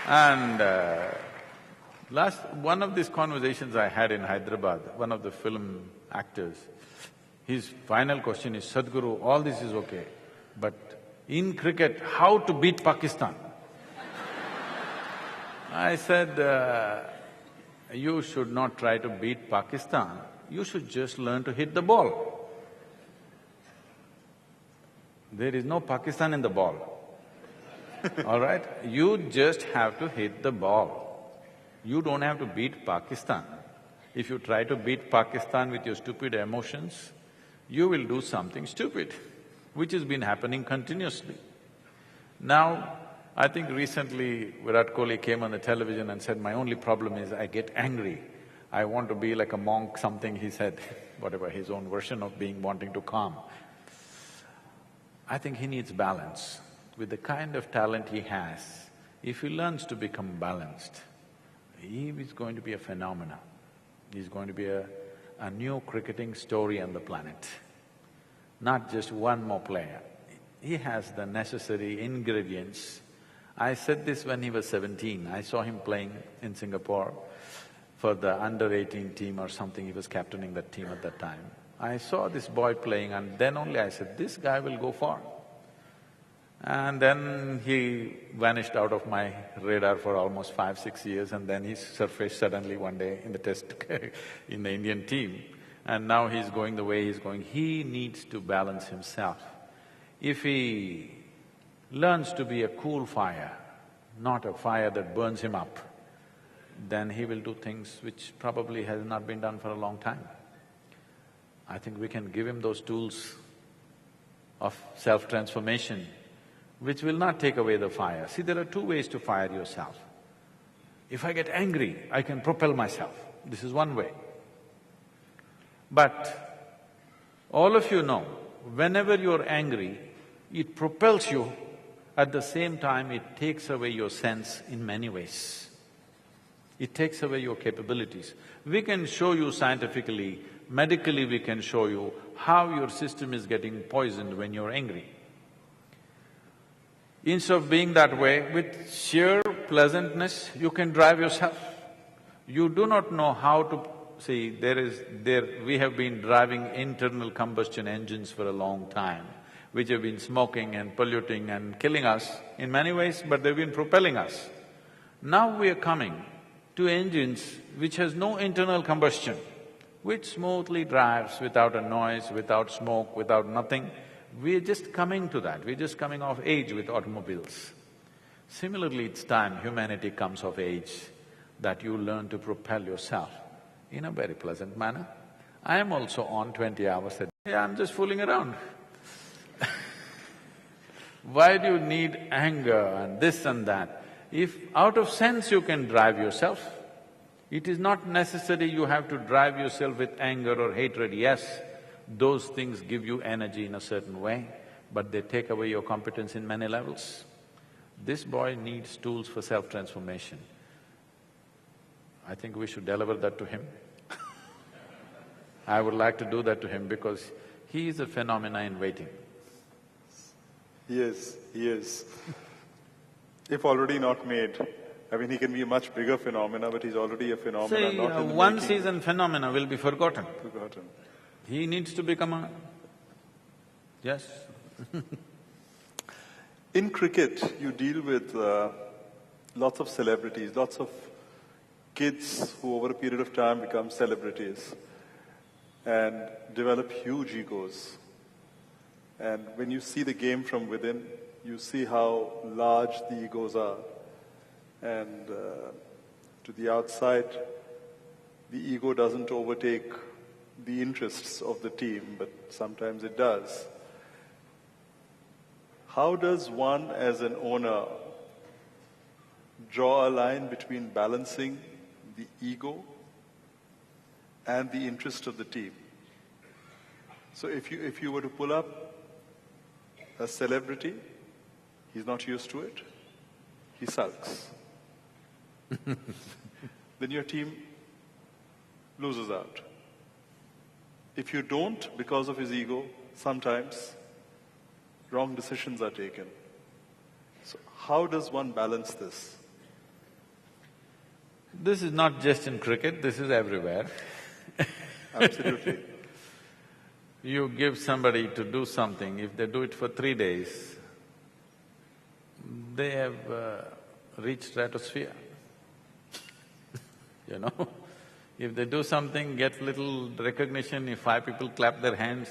And one of these conversations I had in Hyderabad, one of the film actors, his final question is, Sadhguru, all this is okay, but in cricket, how to beat Pakistan? I said, you should not try to beat Pakistan, you should just learn to hit the ball. There is no Pakistan in the ball, all right? You just have to hit the ball. You don't have to beat Pakistan. If you try to beat Pakistan with your stupid emotions, you will do something stupid, which has been happening continuously. Now, I think recently Virat Kohli came on the television and said, my only problem is I get angry. I want to be like a monk, something he said, whatever, his own version of wanting to calm. I think he needs balance. With the kind of talent he has, if he learns to become balanced, he is going to be a phenomenon. He's going to be a new cricketing story on the planet, not just one more player. He has the necessary ingredients. I said this when he was 17, I saw him playing in Singapore for the under-18 team or something, he was captaining that team at that time. I saw this boy playing and then only I said, this guy will go far. And then he vanished out of my radar for almost 5-6 years and then he surfaced suddenly one day in the test in the Indian team. And now he's going the way he's going. He needs to balance himself. If he learns to be a cool fire, not a fire that burns him up, then he will do things which probably has not been done for a long time. I think we can give him those tools of self-transformation, which will not take away the fire. See, there are two ways to fire yourself. If I get angry, I can propel myself. This is one way. But all of you know, whenever you're angry, it propels you. At the same time, it takes away your sense in many ways. It takes away your capabilities. We can show you scientifically, medically we can show you how your system is getting poisoned when you're angry. Instead of being that way, with sheer pleasantness, you can drive yourself. You do not know how to… See, we have been driving internal combustion engines for a long time, which have been smoking and polluting and killing us in many ways, but they've been propelling us. Now we are coming to engines which has no internal combustion, which smoothly drives without a noise, without smoke, without nothing. We're just coming to that, we're just coming of age with automobiles. Similarly, it's time humanity comes of age, that you learn to propel yourself in a very pleasant manner. I am also on 20 hours a day, I'm just fooling around. Why do you need anger and this and that? If out of sense you can drive yourself, it is not necessary you have to drive yourself with anger or hatred. Yes, those things give you energy in a certain way, but they take away your competence in many levels. This boy needs tools for self-transformation. I think we should deliver that to him. I would like to do that to him because he is a phenomena in waiting. He is. If already not made, I mean, he can be a much bigger phenomena, but he's already a phenomena, See, not in the one making. season phenomena will be forgotten. Forgotten. He needs to become a… Yes. In cricket, you deal with lots of celebrities, lots of kids who over a period of time become celebrities and develop huge egos. And when you see the game from within, you see how large the egos are. And to the outside, the ego doesn't overtake the interests of the team, but sometimes it does. How does one as an owner draw a line between balancing the ego and the interest of the team? So if you were to pull up a celebrity, he's not used to it, he sulks. Then your team loses out. If you don't, because of his ego, sometimes wrong decisions are taken. So how does one balance this? This is not just in cricket, this is everywhere. Absolutely. You give somebody to do something, if they do it for 3 days, they have reached stratosphere. You know, if they do something, get little recognition, if 5 people clap their hands,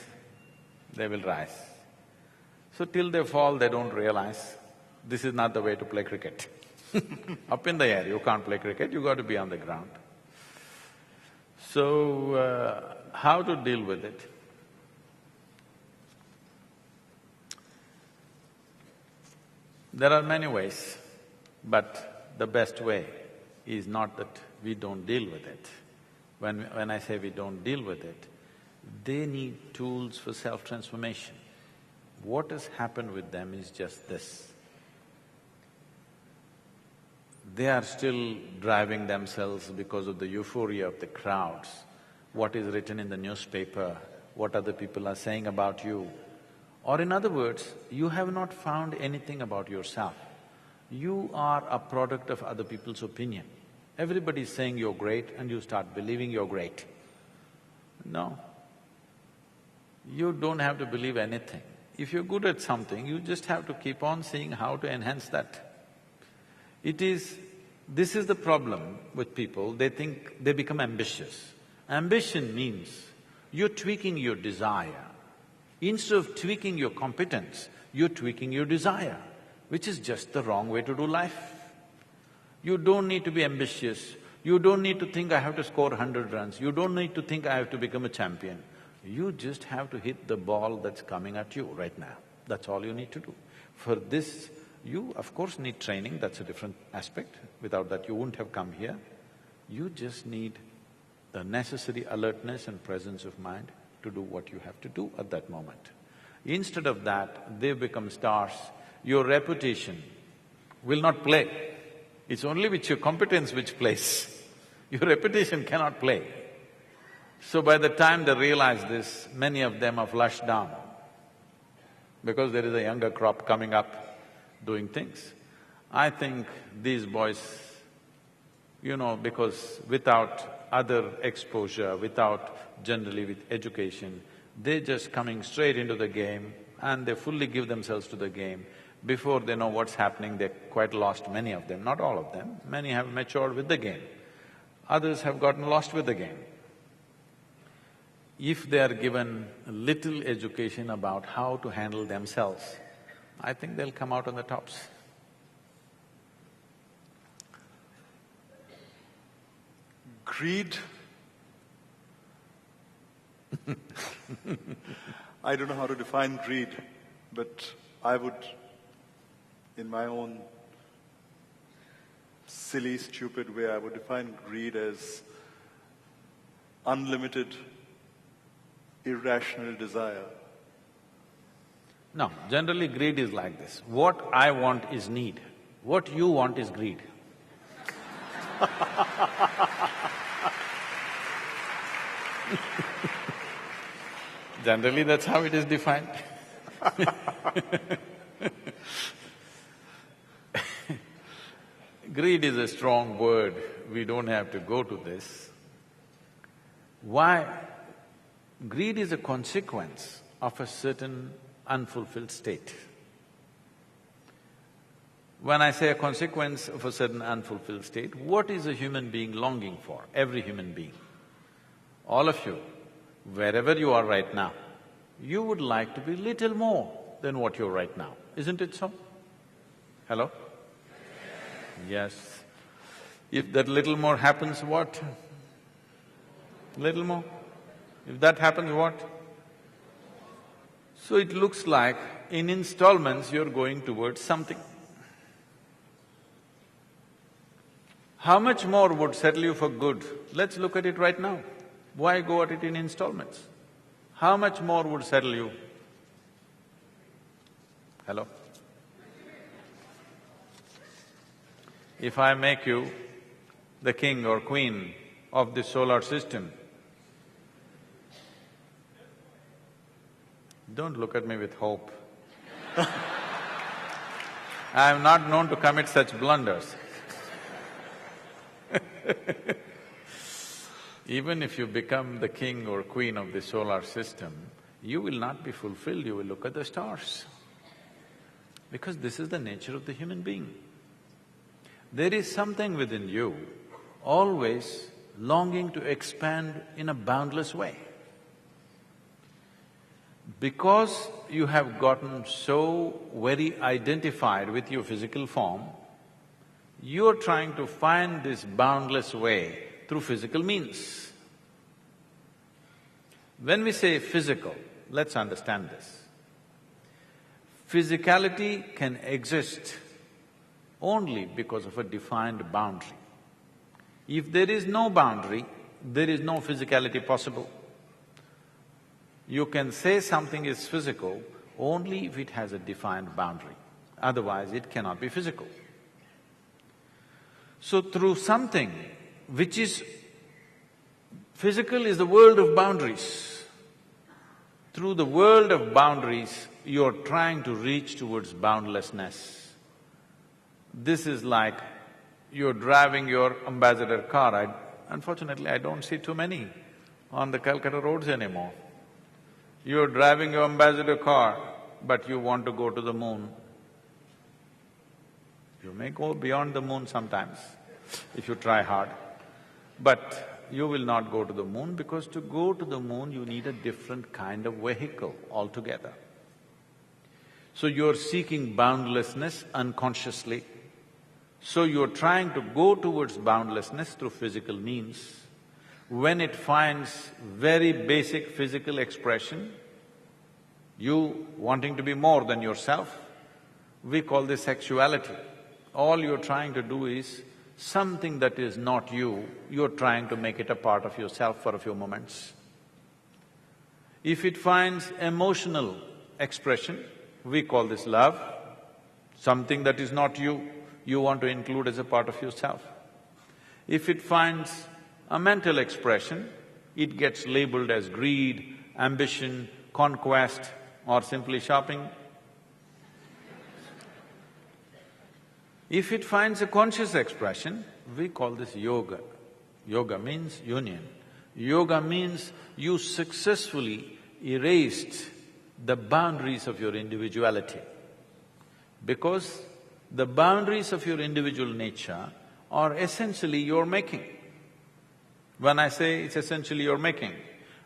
they will rise. So till they fall, they don't realize this is not the way to play cricket. Up in the air, you can't play cricket, you got to be on the ground. So, how to deal with it? There are many ways, but the best way is not that we don't deal with it. When I say we don't deal with it, they need tools for self-transformation. What has happened with them is just this. They are still driving themselves because of the euphoria of the crowds, what is written in the newspaper, what other people are saying about you. Or in other words, you have not found anything about yourself. You are a product of other people's opinion. Everybody is saying you're great and you start believing you're great. No. You don't have to believe anything. If you're good at something, you just have to keep on seeing how to enhance that. This is the problem with people, they think they become ambitious. Ambition means you're tweaking your desire. Instead of tweaking your competence, you're tweaking your desire, which is just the wrong way to do life. You don't need to be ambitious. You don't need to think, I have to score 100 runs. You don't need to think, I have to become a champion. You just have to hit the ball that's coming at you right now. That's all you need to do. For this, you of course need training, that's a different aspect. Without that, you wouldn't have come here. You just need the necessary alertness and presence of mind to do what you have to do at that moment. Instead of that, they become stars. Your reputation will not play. It's only with your competence which plays. Your reputation cannot play. So by the time they realize this, many of them are flushed down because there is a younger crop coming up doing things. I think these boys, because without other exposure, without generally with education, they're just coming straight into the game and they fully give themselves to the game. Before they know what's happening, they're quite lost, many of them, not all of them. Many have matured with the game. Others have gotten lost with the game. If they are given a little education about how to handle themselves, I think they'll come out on the tops. Greed. I don't know how to define greed, but I would, in my own silly, stupid way, I would define greed as unlimited, irrational desire. No, generally greed is like this. What I want is need, what you want is greed. Generally, that's how it is defined. Greed is a strong word, we don't have to go to this. Why? Greed is a consequence of a certain unfulfilled state. When I say a consequence of a certain unfulfilled state, what is a human being longing for? Every human being. All of you, wherever you are right now, you would like to be little more than what you're right now, isn't it so? Hello? Yes. If that little more happens, what? Little more? If that happens, what? So it looks like in installments you're going towards something. How much more would settle you for good? Let's look at it right now. Why go at it in installments? How much more would settle you? Hello? If I make you the king or queen of this solar system, don't look at me with hope. I am not known to commit such blunders. Even if you become the king or queen of the solar system, you will not be fulfilled, you will look at the stars. Because this is the nature of the human being. There is something within you always longing to expand in a boundless way. Because you have gotten so very identified with your physical form, you're trying to find this boundless way through physical means. When we say physical, let's understand this. Physicality can exist only because of a defined boundary. If there is no boundary, there is no physicality possible. You can say something is physical only if it has a defined boundary, otherwise it cannot be physical. So through something which is physical is the world of boundaries. Through the world of boundaries, you're trying to reach towards boundlessness. This is like you're driving your ambassador car. Unfortunately, I don't see too many on the Calcutta roads anymore. You're driving your ambassador car, but you want to go to the moon. You may go beyond the moon sometimes, if you try hard. But you will not go to the moon because to go to the moon you need a different kind of vehicle altogether. So you're seeking boundlessness unconsciously. So you're trying to go towards boundlessness through physical means. When it finds very basic physical expression, you wanting to be more than yourself, we call this sexuality. All you're trying to do is something that is not you, you're trying to make it a part of yourself for a few moments. If it finds emotional expression, we call this love. Something that is not you, you want to include as a part of yourself. If it finds a mental expression, it gets labeled as greed, ambition, conquest, or simply shopping. If it finds a conscious expression, we call this yoga. Yoga means union. Yoga means you successfully erased the boundaries of your individuality. Because the boundaries of your individual nature are essentially your making. When I say it's essentially your making,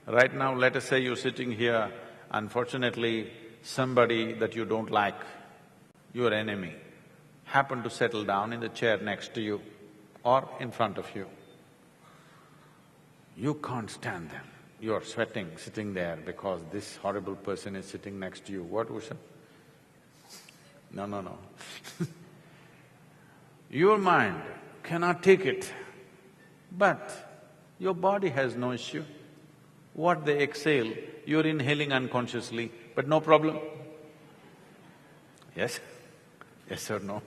right now let us say you're sitting here, unfortunately somebody that you don't like, your enemy, happened to settle down in the chair next to you or in front of you. You can't stand them. You're sweating sitting there because this horrible person is sitting next to you. What, Usha? No. Your mind cannot take it, but your body has no issue. What they exhale, you're inhaling unconsciously, but no problem. Yes? Yes or no?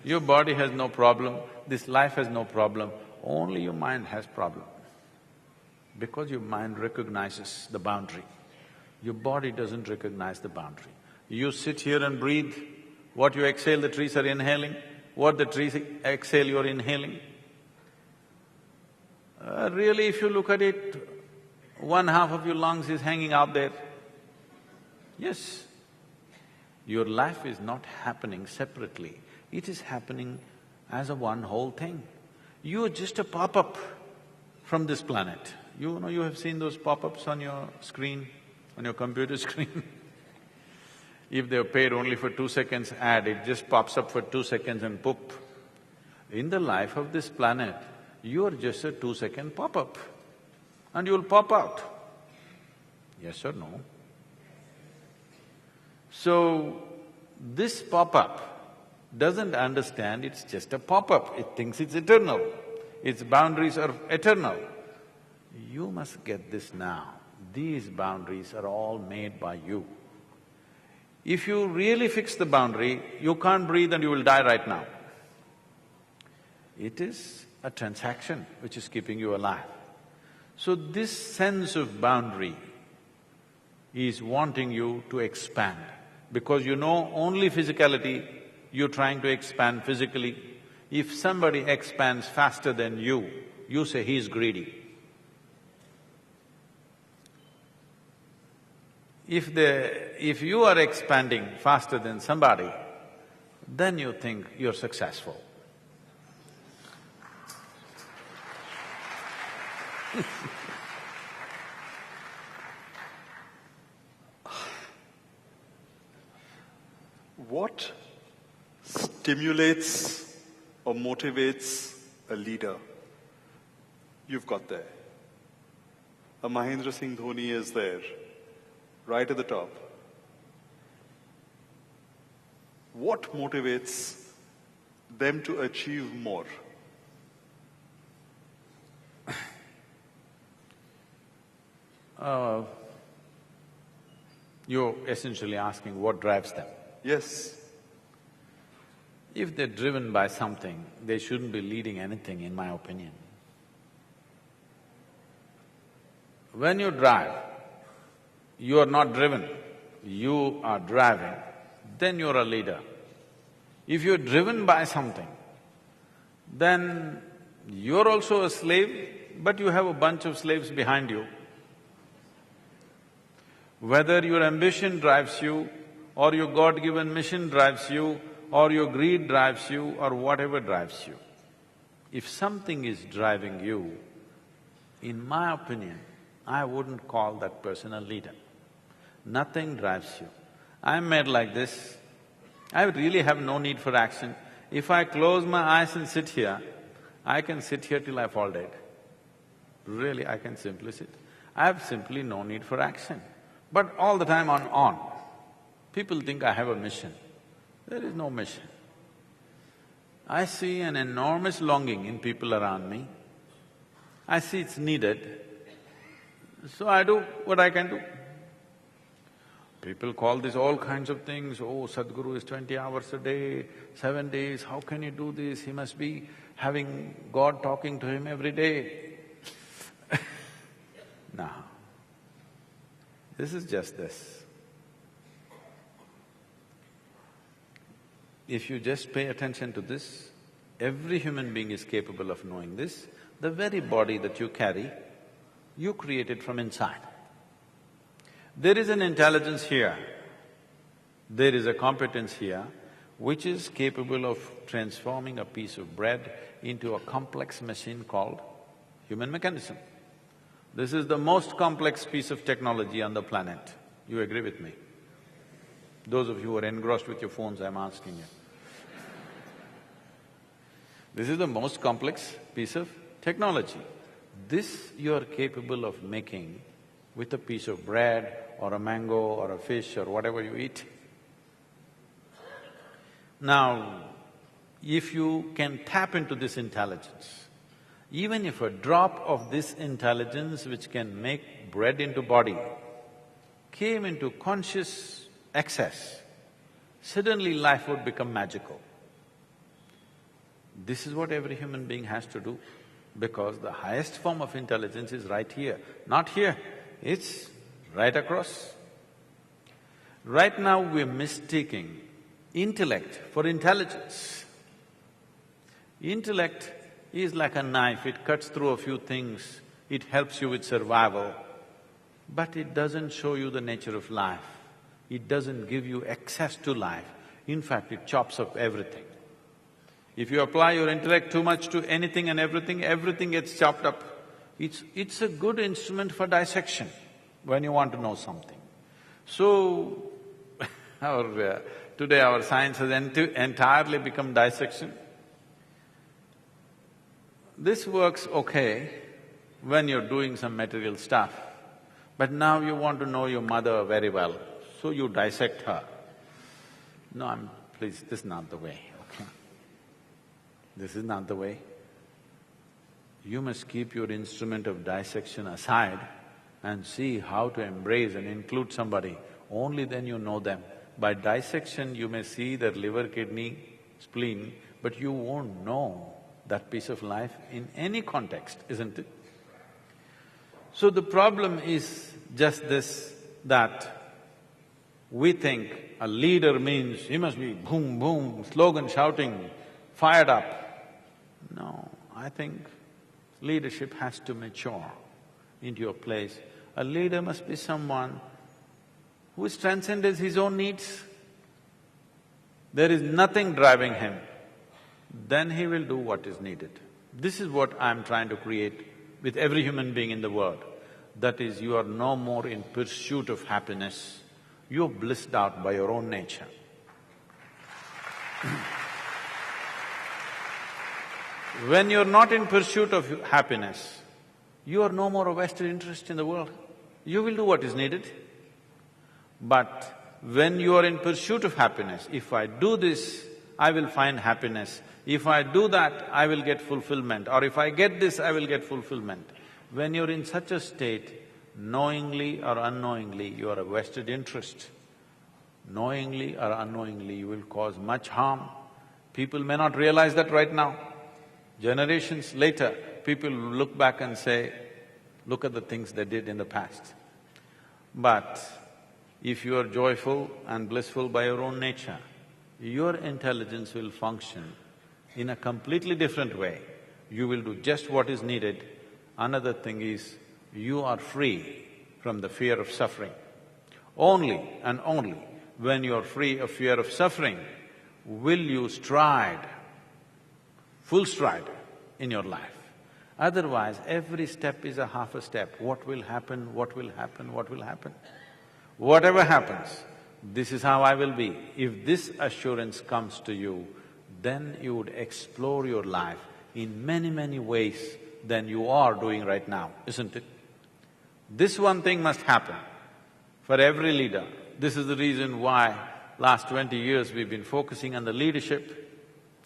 Your body has no problem, this life has no problem, only your mind has problem. Because your mind recognizes the boundary, your body doesn't recognize the boundary. You sit here and breathe, what you exhale the trees are inhaling, what the trees exhale you're inhaling. Really, if you look at it, one half of your lungs is hanging out there. Yes, your life is not happening separately, it is happening as a one whole thing. You're just a pop-up from this planet. You know, you have seen those pop-ups on your screen, on your computer screen. If they're paid only for 2 seconds ad, it just pops up for 2 seconds and poop. In the life of this planet, you're just a 2-second pop-up and you'll pop out. Yes or no? So, this pop-up doesn't understand it's just a pop-up, it thinks it's eternal, its boundaries are eternal. You must get this now, these boundaries are all made by you. If you really fix the boundary, you can't breathe and you will die right now. It is a transaction which is keeping you alive. So this sense of boundary is wanting you to expand. Because you know only physicality, you're trying to expand physically. If somebody expands faster than you say he's greedy. If you are expanding faster than somebody, then you think you're successful. What stimulates or motivates a leader? You've got there. A Mahendra Singh Dhoni is there, right at the top. What motivates them to achieve more? You're essentially asking what drives them. Yes. If they're driven by something, they shouldn't be leading anything, in my opinion. When you drive, you are not driven, you are driving, then you're a leader. If you're driven by something, then you're also a slave, but you have a bunch of slaves behind you. Whether your ambition drives you, or your God-given mission drives you, or your greed drives you, or whatever drives you, if something is driving you, in my opinion, I wouldn't call that person a leader. Nothing drives you. I'm made like this, I really have no need for action. If I close my eyes and sit here, I can sit here till I fall dead. Really, I can simply sit. I have simply no need for action. But all the time on. People think I have a mission. There is no mission. I see an enormous longing in people around me. I see it's needed, so I do what I can do. People call this all kinds of things, oh, Sadhguru is 20 hours a day, 7 days, how can he do this? He must be having God talking to him every day. No. This is just this. If you just pay attention to this, every human being is capable of knowing this. The very body that you carry, you created from inside. There is an intelligence here, there is a competence here which is capable of transforming a piece of bread into a complex machine called human mechanism. This is the most complex piece of technology on the planet. You agree with me? Those of you who are engrossed with your phones, I'm asking you. This is the most complex piece of technology. This you are capable of making with a piece of bread or a mango or a fish or whatever you eat. Now, if you can tap into this intelligence, even if a drop of this intelligence which can make bread into body came into conscious access, suddenly life would become magical. This is what every human being has to do, because the highest form of intelligence is right here, not here, it's right across. Right now we're mistaking intellect for intelligence. Intellect is like a knife, it cuts through a few things, it helps you with survival, but it doesn't show you the nature of life. It doesn't give you access to life. In fact, it chops up everything. If you apply your intellect too much to anything and everything gets chopped up. It's a good instrument for dissection when you want to know something. So, today our science has entirely become dissection. This works okay when you're doing some material stuff, but now you want to know your mother very well, so you dissect her. No, please, this is not the way, okay? This is not the way. You must keep your instrument of dissection aside and see how to embrace and include somebody. Only then you know them. By dissection, you may see their liver, kidney, spleen, but you won't know that piece of life in any context, isn't it? So the problem is just this, that we think a leader means he must be boom, boom, slogan shouting, fired up. No, I think leadership has to mature into a place. A leader must be someone who has transcended his own needs. There is nothing driving him, then he will do what is needed. This is what I'm trying to create with every human being in the world. That is, you are no more in pursuit of happiness, you're blissed out by your own nature. When you're not in pursuit of happiness, you are no more a vested interest in the world. You will do what is needed. But when you are in pursuit of happiness, if I do this, I will find happiness. If I do that, I will get fulfillment, or if I get this, I will get fulfillment. When you're in such a state, knowingly or unknowingly, you are a vested interest. Knowingly or unknowingly, you will cause much harm. People may not realize that right now. Generations later, people look back and say, look at the things they did in the past. But if you are joyful and blissful by your own nature, your intelligence will function in a completely different way. You will do just what is needed. Another thing is, you are free from the fear of suffering. Only and only when you are free of fear of suffering will you stride, full stride in your life. Otherwise, every step is a half a step. What will happen, what will happen, what will happen? Whatever happens, this is how I will be. If this assurance comes to you, then you would explore your life in many, many ways than you are doing right now, isn't it? This one thing must happen for every leader. This is the reason why last 20 years we've been focusing on the leadership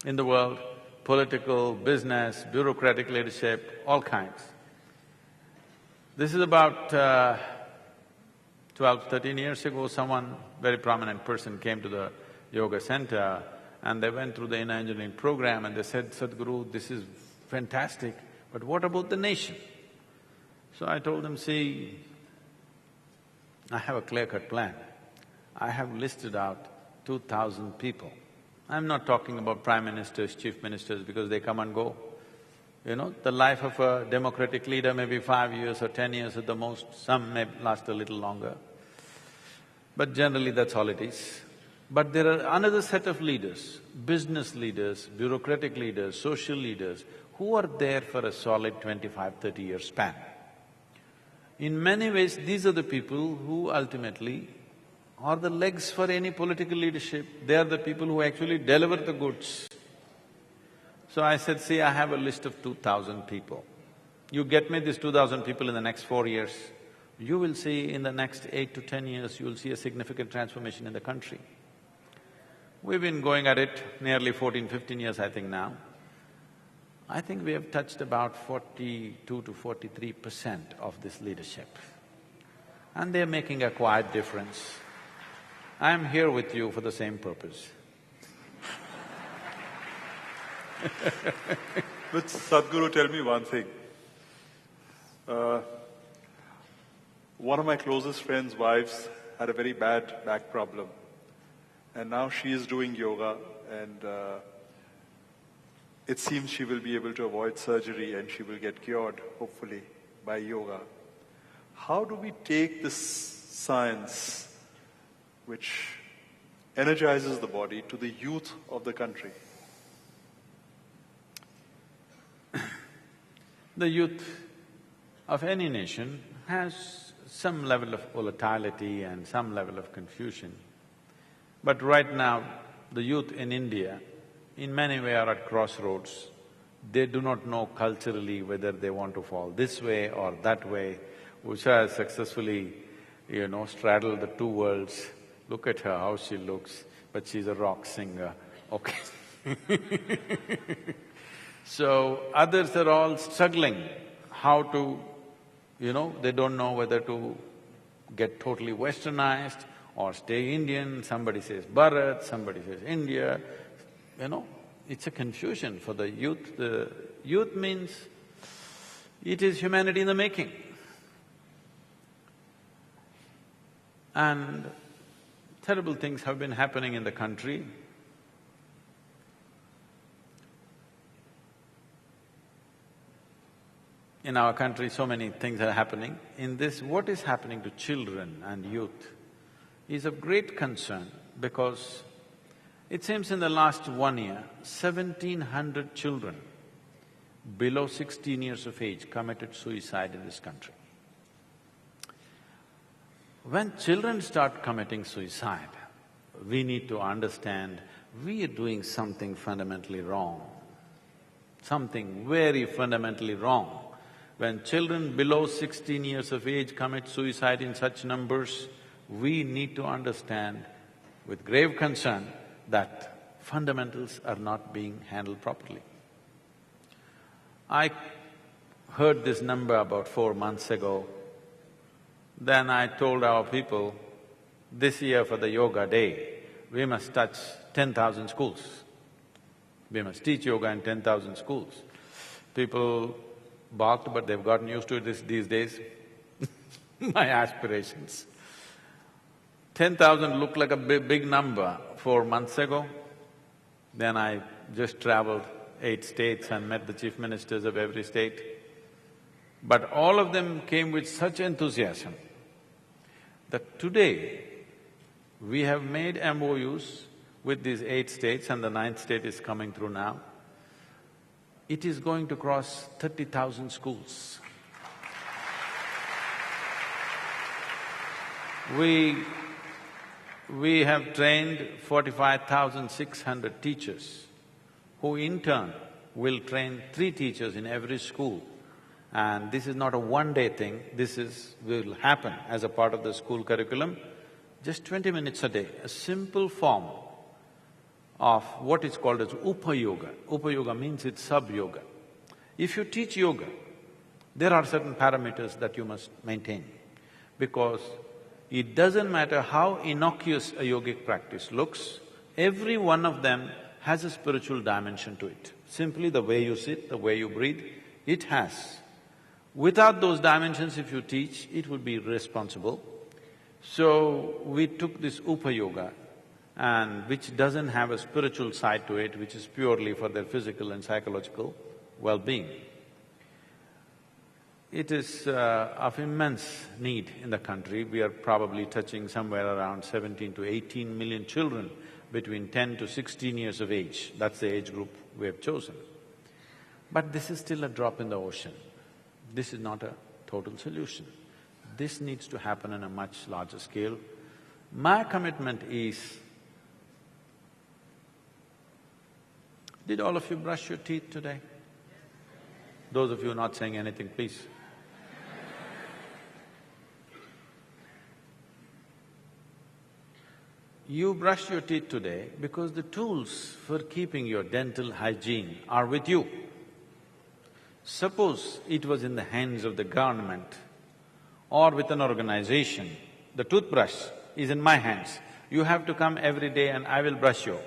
in the world, political, business, bureaucratic leadership, all kinds. This is about 12, 13 years ago, someone, very prominent person came to the yoga center and they went through the inner engineering program and they said, Sadhguru, this is fantastic, but what about the nation? So I told them, see, I have a clear-cut plan. I have listed out 2,000 people. I'm not talking about prime ministers, chief ministers, because they come and go. You know, the life of a democratic leader may be 5 years or 10 years at the most, some may last a little longer. But generally that's all it is. But there are another set of leaders, business leaders, bureaucratic leaders, social leaders, who are there for a solid 25, 30-year span. In many ways, these are the people who ultimately are the legs for any political leadership. They are the people who actually deliver the goods. So I said, see, I have a list of 2,000 people. You get me these 2,000 people in the next 4 years, you will see in the next 8 to 10 years, you will see a significant transformation in the country. We've been going at it nearly 14, 15 years, I think now. I think we have touched about 42 to 43% of this leadership. And they're making a quiet difference. I'm here with you for the same purpose. But Sadhguru, tell me one thing. One of my closest friends' wives had a very bad back problem. And now she is doing yoga and it seems she will be able to avoid surgery and she will get cured, hopefully, by yoga. How do we take this science, which energizes the body, to the youth of the country? The youth of any nation has some level of volatility and some level of confusion. But right now, the youth in India, in many ways are at crossroads. They do not know culturally whether they want to fall this way or that way. Usha has successfully, straddled the two worlds. Look at her, how she looks, but she's a rock singer, okay. So, others are all struggling how to, they don't know whether to get totally westernized or stay Indian. Somebody says Bharat, somebody says India, it's a confusion for the youth. The youth means it is humanity in the making. And terrible things have been happening in the country. In our country, so many things are happening. In this, what is happening to children and youth is of great concern because it seems in the last 1 year, 1,700 children below 16 years of age committed suicide in this country. When children start committing suicide, we need to understand we are doing something fundamentally wrong, something very fundamentally wrong. When children below 16 years of age commit suicide in such numbers, we need to understand with grave concern that fundamentals are not being handled properly. I heard this number about 4 months ago. Then I told our people, this year for the yoga day, we must touch 10,000 schools. We must teach yoga in 10,000 schools. People balked, but they've gotten used to it these days. My aspirations. 10,000 looked like a big number 4 months ago. Then I just traveled 8 states and met the chief ministers of every state. But all of them came with such enthusiasm that today we have made MOUs with these 8 states and the 9th state is coming through now. It is going to cross 30,000 schools. We have trained 45,600 teachers who in turn will train 3 teachers in every school. And this is not a one-day thing, will happen as a part of the school curriculum. Just 20 minutes a day, a simple form of what is called as Upa-yoga. Upa-yoga means it's sub-yoga. If you teach yoga, there are certain parameters that you must maintain, because it doesn't matter how innocuous a yogic practice looks, every one of them has a spiritual dimension to it. Simply the way you sit, the way you breathe, it has. Without those dimensions, if you teach, it would be irresponsible. So, we took this Upa-yoga, and which doesn't have a spiritual side to it, which is purely for their physical and psychological well-being. It is of immense need in the country. We are probably touching somewhere around 17 to 18 million children between 10 to 16 years of age. That's the age group we have chosen. But this is still a drop in the ocean. This is not a total solution. This needs to happen on a much larger scale. My commitment is… Did all of you brush your teeth today? Those of you not saying anything, please. You brushed your teeth today because the tools for keeping your dental hygiene are with you. Suppose it was in the hands of the government or with an organization, the toothbrush is in my hands. You have to come every day and I will brush you.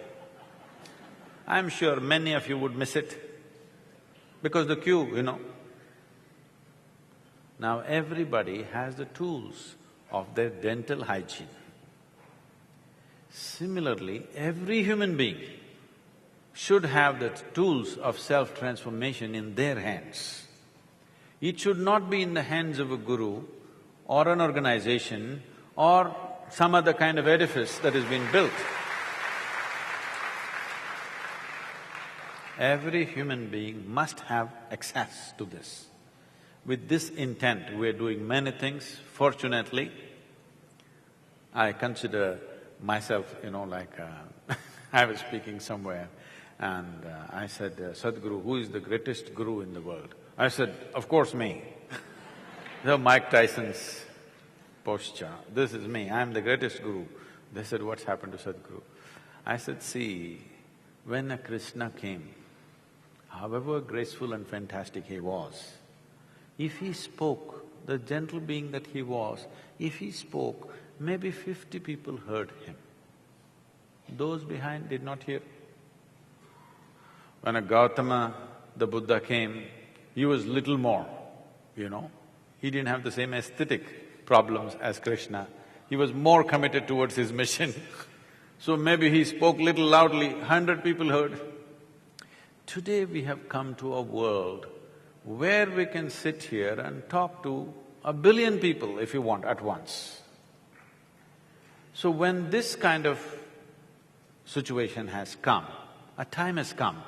I'm sure many of you would miss it because the queue, you know. Now everybody has the tools of their dental hygiene. Similarly, every human being should have the tools of self-transformation in their hands. It should not be in the hands of a guru or an organization or some other kind of edifice that has been built. Every human being must have access to this. With this intent, we're doing many things. Fortunately, I consider myself, I was speaking somewhere and I said, Sadhguru, who is the greatest guru in the world? I said, of course me. So Mike Tyson's posture, this is me, I'm the greatest guru. They said, what's happened to Sadhguru? I said, see, when a Krishna came, however graceful and fantastic he was, if he spoke, the gentle being that he was, if he spoke, maybe 50 people heard him. Those behind did not hear. When a Gautama, the Buddha came, he was little more, He didn't have the same aesthetic problems as Krishna. He was more committed towards his mission. So maybe he spoke little loudly, 100 people heard. Today we have come to a world where we can sit here and talk to 1 billion people if you want at once. So when this kind of situation has come, a time has come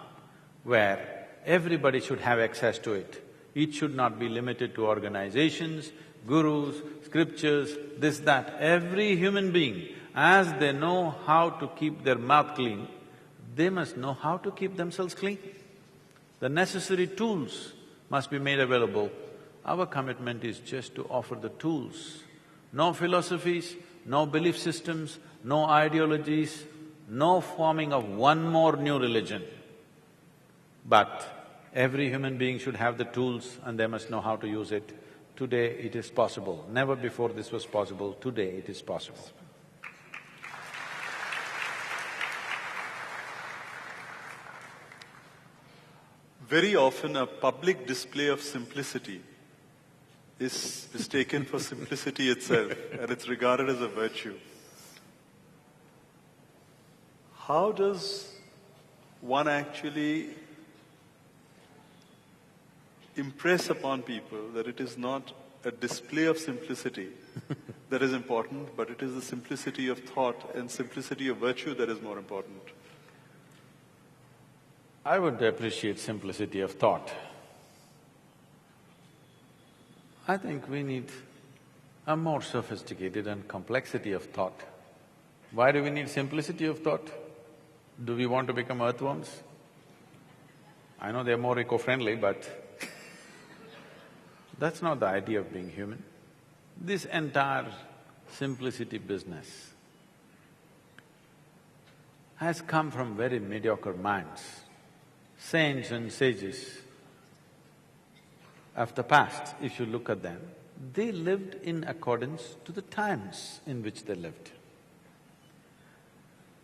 where everybody should have access to it. It should not be limited to organizations, gurus, scriptures, this, that. Every human being, as they know how to keep their mouth clean, they must know how to keep themselves clean. The necessary tools must be made available. Our commitment is just to offer the tools. No philosophies, no belief systems, no ideologies, no forming of one more new religion. But every human being should have the tools and they must know how to use it. Today it is possible. Never before this was possible, today it is possible. Very often a public display of simplicity is taken for simplicity itself and it's regarded as a virtue. How does one actually impress upon people that it is not a display of simplicity that is important, but it is the simplicity of thought and simplicity of virtue that is more important? I would appreciate simplicity of thought. I think we need a more sophisticated and complexity of thought. Why do we need simplicity of thought? Do we want to become earthworms? I know they're more eco-friendly, but that's not the idea of being human. This entire simplicity business has come from very mediocre minds. Saints and sages of the past, if you look at them, they lived in accordance to the times in which they lived.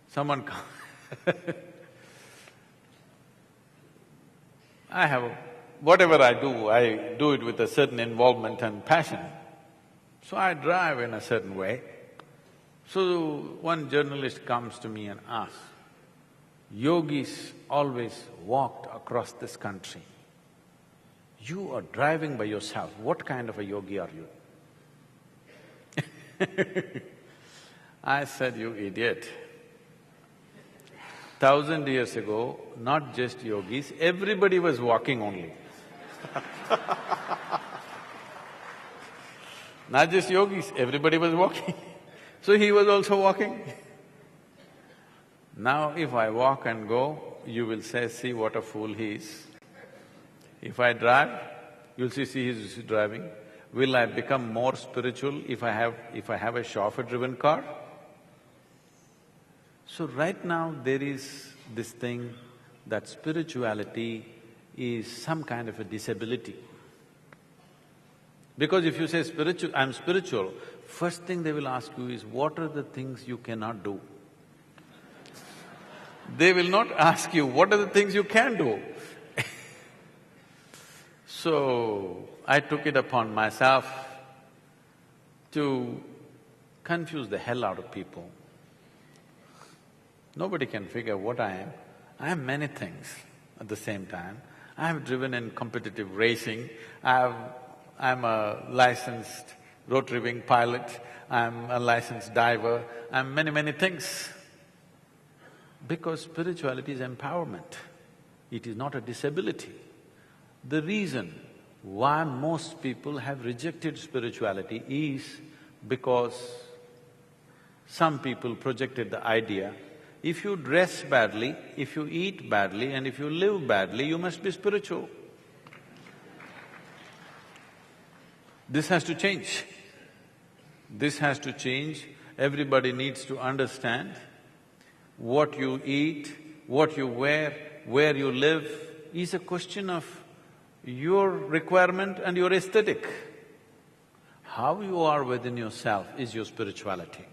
Someone whatever I do it with a certain involvement and passion. So I drive in a certain way. So one journalist comes to me and asks, yogis always walked across this country. You are driving by yourself, what kind of a yogi are you? I said, you idiot. 1,000 years ago, not just yogis, everybody was walking only. Not just yogis, everybody was walking. So he was also walking. Now if I walk and go, you will say, see what a fool he is. If I drive, you'll see he's driving. Will I become more spiritual if I have a chauffeur-driven car? So right now there is this thing that spirituality is some kind of a disability. Because if you say I'm spiritual, first thing they will ask you is, what are the things you cannot do? They will not ask you, what are the things you can do? So, I took it upon myself to confuse the hell out of people. Nobody can figure what I am. I am many things at the same time. I have driven in competitive racing, I'm a licensed rotary wing pilot, I'm a licensed diver, I'm many things. Because spirituality is empowerment, it is not a disability. The reason why most people have rejected spirituality is because some people projected the idea, if you dress badly, if you eat badly and if you live badly, you must be spiritual. This has to change. This has to change. Everybody needs to understand what you eat, what you wear, where you live is a question of your requirement and your aesthetic. How you are within yourself is your spirituality.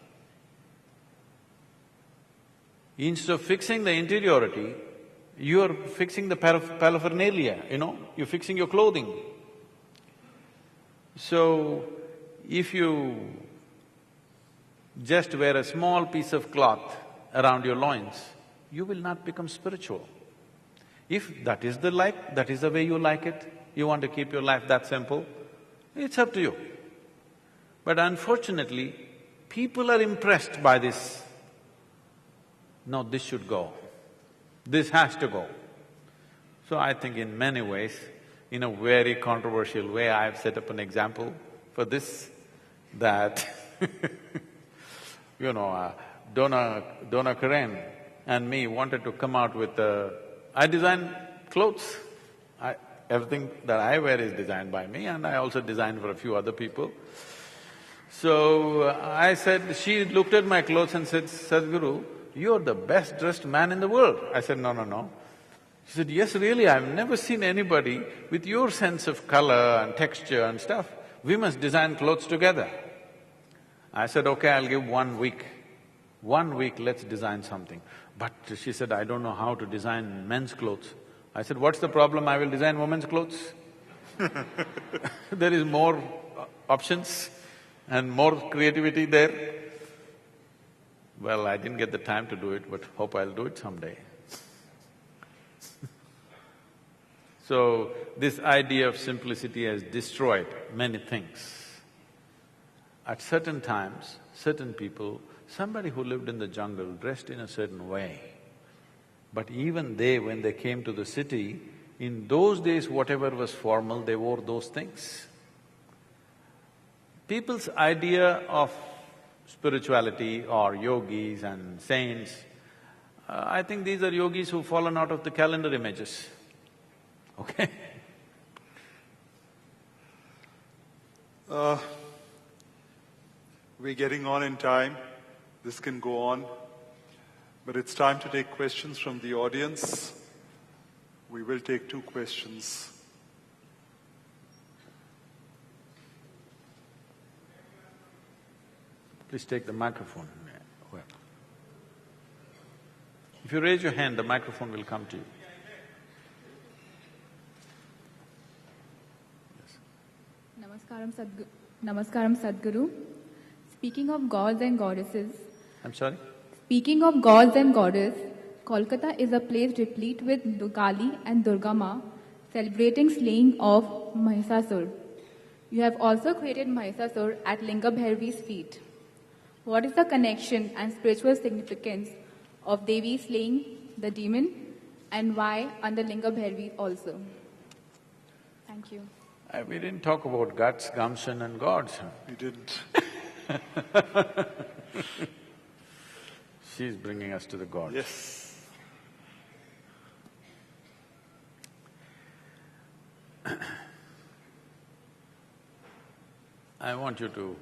Instead of fixing the interiority, you're fixing the paraphernalia, you're fixing your clothing. So, if you just wear a small piece of cloth around your loins, you will not become spiritual. If that is the way you like it, you want to keep your life that simple, it's up to you. But unfortunately, people are impressed by this. No, this should go. This has to go. So I think in many ways, in a very controversial way, I have set up an example for this, that Donna Karen and me wanted to come out with I design clothes. Everything that I wear is designed by me, and I also design for a few other people. So I said, she looked at my clothes and said, Sadhguru, you're the best dressed man in the world. I said, no. She said, yes, really, I've never seen anybody with your sense of color and texture and stuff. We must design clothes together. I said, okay, I'll give 1 week. 1 week, let's design something. But she said, I don't know how to design men's clothes. I said, what's the problem? I will design women's clothes. There is more options and more creativity there. Well, I didn't get the time to do it, but hope I'll do it someday. So, this idea of simplicity has destroyed many things. At certain times, certain people, somebody who lived in the jungle dressed in a certain way, but even they, when they came to the city, in those days whatever was formal, they wore those things. People's idea of spirituality or yogis and saints, I think these are yogis who've fallen out of the calendar images. okay? We're getting on in time. This can go on. But it's time to take questions from the audience. We will take 2 questions. Please take the microphone. Well, if you raise your hand, the microphone will come to you. Namaskaram Sadhguru. Speaking of gods and goddesses, I'm sorry? speaking of gods and goddess, Kolkata is a place replete with Kali and Durga Ma, celebrating slaying of Mahisasur. You have also created Mahisasur at Linga Bhairavi's feet. What is the connection and spiritual significance of Devi slaying the demon, and why under Linga Bhairavi also? Thank you. We didn't talk about guts, gumption and gods. We didn't. She's bringing us to the gods. Yes. I want you to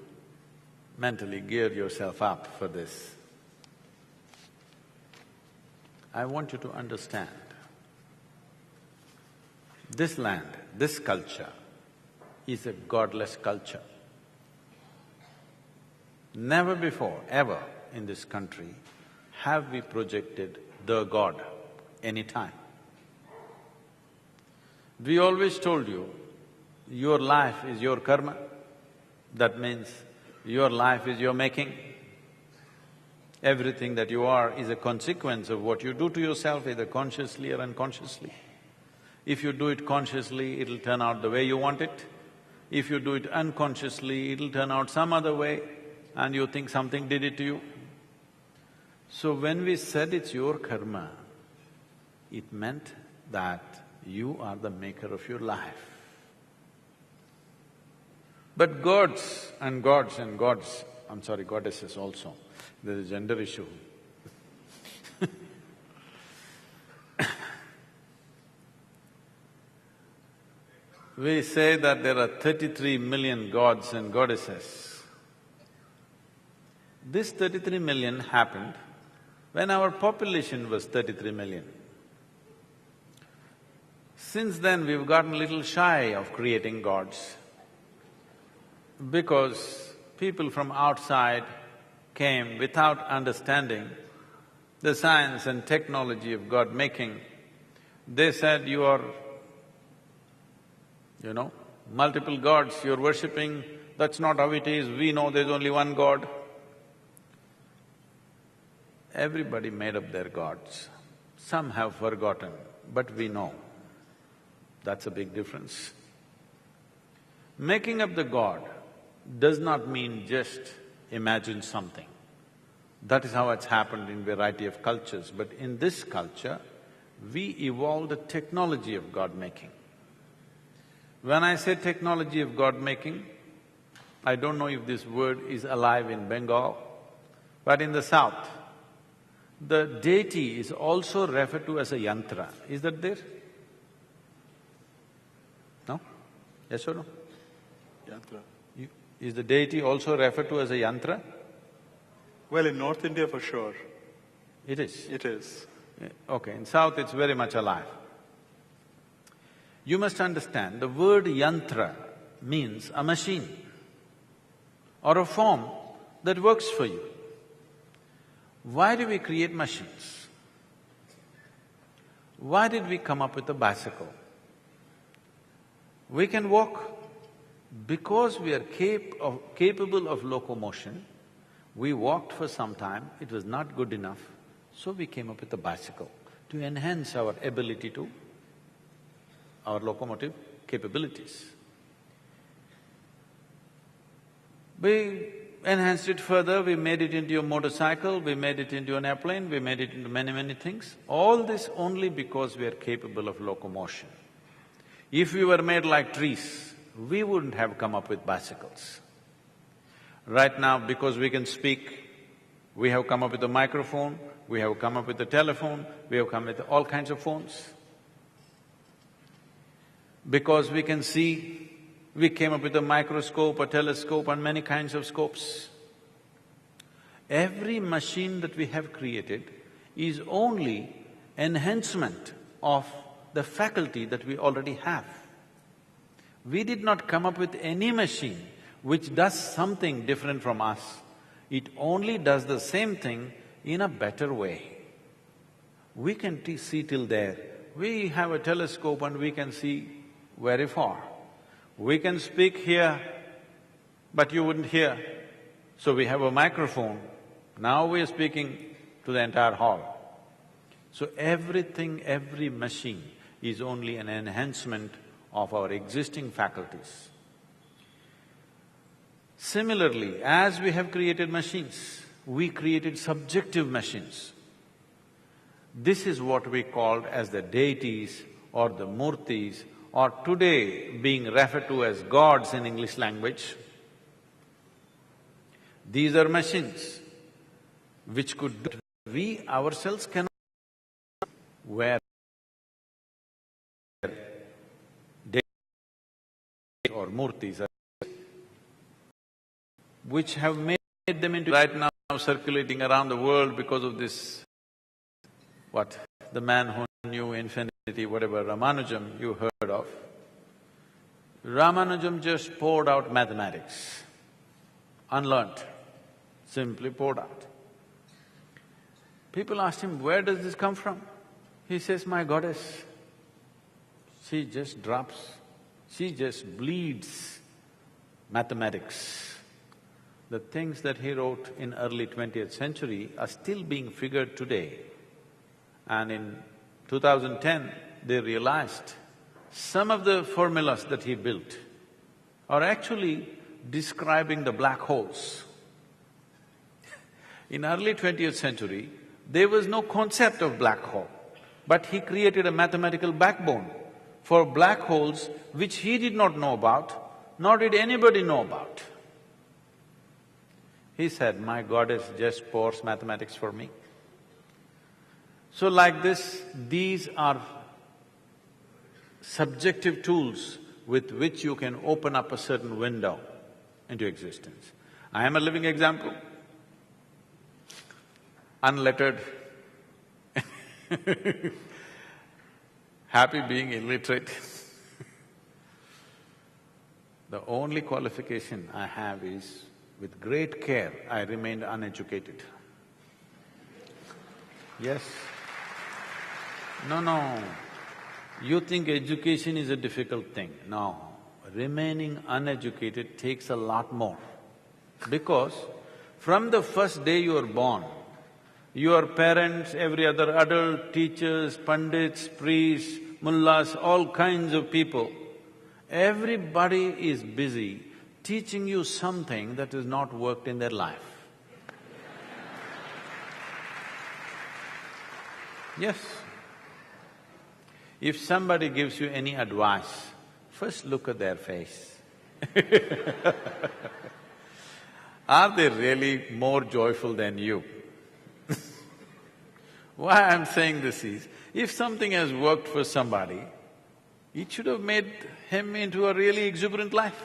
mentally gear yourself up for this. I want you to understand, this land, this culture is a godless culture. Never before, ever in this country have we projected the God any time. We always told you, your life is your karma. That means your life is your making. Everything that you are is a consequence of what you do to yourself, either consciously or unconsciously. If you do it consciously, it'll turn out the way you want it. If you do it unconsciously, it'll turn out some other way and you think something did it to you. So when we said it's your karma, it meant that you are the maker of your life. But gods and gods and gods, I'm sorry, goddesses also, there's a gender issue. We say that there are 33 million gods and goddesses. This 33 million happened when our population was 33 million. Since then, we've gotten a little shy of creating gods because people from outside came without understanding the science and technology of God-making. They said, you are, multiple gods you're worshipping, that's not how it is, we know there's only one God. Everybody made up their gods. Some have forgotten, but we know. That's a big difference. Making up the God does not mean just imagine something. That is how it's happened in variety of cultures, but in this culture, we evolved a technology of God-making. When I say technology of God-making, I don't know if this word is alive in Bengal, but in the south, the deity is also referred to as a yantra. Is that there? No? Yes or no? Yantra. Is the deity also referred to as a yantra? Well, in North India for sure. It is? It is. Okay, in south it's very much alive. You must understand, the word yantra means a machine or a form that works for you. Why do we create machines? Why did we come up with a bicycle? We can walk because we are capable of locomotion. We walked for some time, it was not good enough, so we came up with a bicycle to enhance our ability to, our locomotive capabilities. We enhanced it further, we made it into a motorcycle, we made it into an airplane, we made it into many things. All this only because we are capable of locomotion. If we were made like trees, we wouldn't have come up with bicycles. Right now, because we can speak, we have come up with a microphone, we have come up with a telephone, we have come with all kinds of phones. Because we can see, we came up with a microscope, a telescope and many kinds of scopes. Every machine that we have created is only enhancement of the faculty that we already have. We did not come up with any machine which does something different from us. It only does the same thing in a better way. We can see till there. We have a telescope and we can see very far. We can speak here, but you wouldn't hear. So we have a microphone. Now we are speaking to the entire hall. So everything, every machine is only an enhancement of our existing faculties. Similarly, as we have created machines, we created subjective machines. This is what we called as the deities or the murtis, or today being referred to as gods in English language. These are machines which could do, we ourselves cannot, where deities or murtis are, which have made them into right now circulating around the world because of this, what, the man who knew infinity, whatever, Ramanujam you heard of. Ramanujam just poured out mathematics, unlearnt, simply poured out. People asked him, where does this come from? He says, my goddess, she just drops, she just bleeds mathematics. The things that he wrote in early 20th century are still being figured today. And in 2010, they realized some of the formulas that he built are actually describing the black holes. In early 20th century, there was no concept of black hole, but he created a mathematical backbone for black holes which he did not know about, nor did anybody know about. He said, my goddess just pours mathematics for me. So like this, these are subjective tools with which you can open up a certain window into existence. I am a living example. Unlettered, happy being illiterate. The only qualification I have is, with great care, I remained uneducated. Yes. No. You think education is a difficult thing. No. Remaining uneducated takes a lot more. Because from the first day you are born, your parents, every other adult, teachers, pandits, priests, mullahs, all kinds of people, everybody is busy teaching you something that has not worked in their life. Yes. If somebody gives you any advice, first look at their face. Are they really more joyful than you? Why I'm saying this is, if something has worked for somebody, it should have made him into a really exuberant life,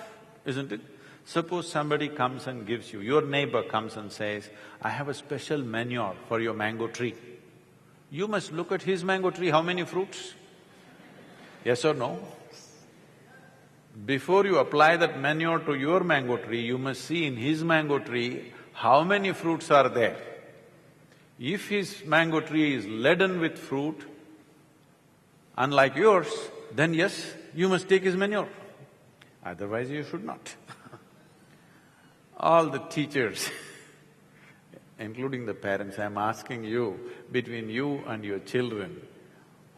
isn't it? Suppose somebody comes and gives you, your neighbor comes and says, I have a special manure for your mango tree. You must look at his mango tree, how many fruits? Yes or no? Before you apply that manure to your mango tree, you must see in his mango tree how many fruits are there. If his mango tree is laden with fruit, unlike yours, then yes, you must take his manure. Otherwise you should not. All the teachers, including the parents, I'm asking you, between you and your children,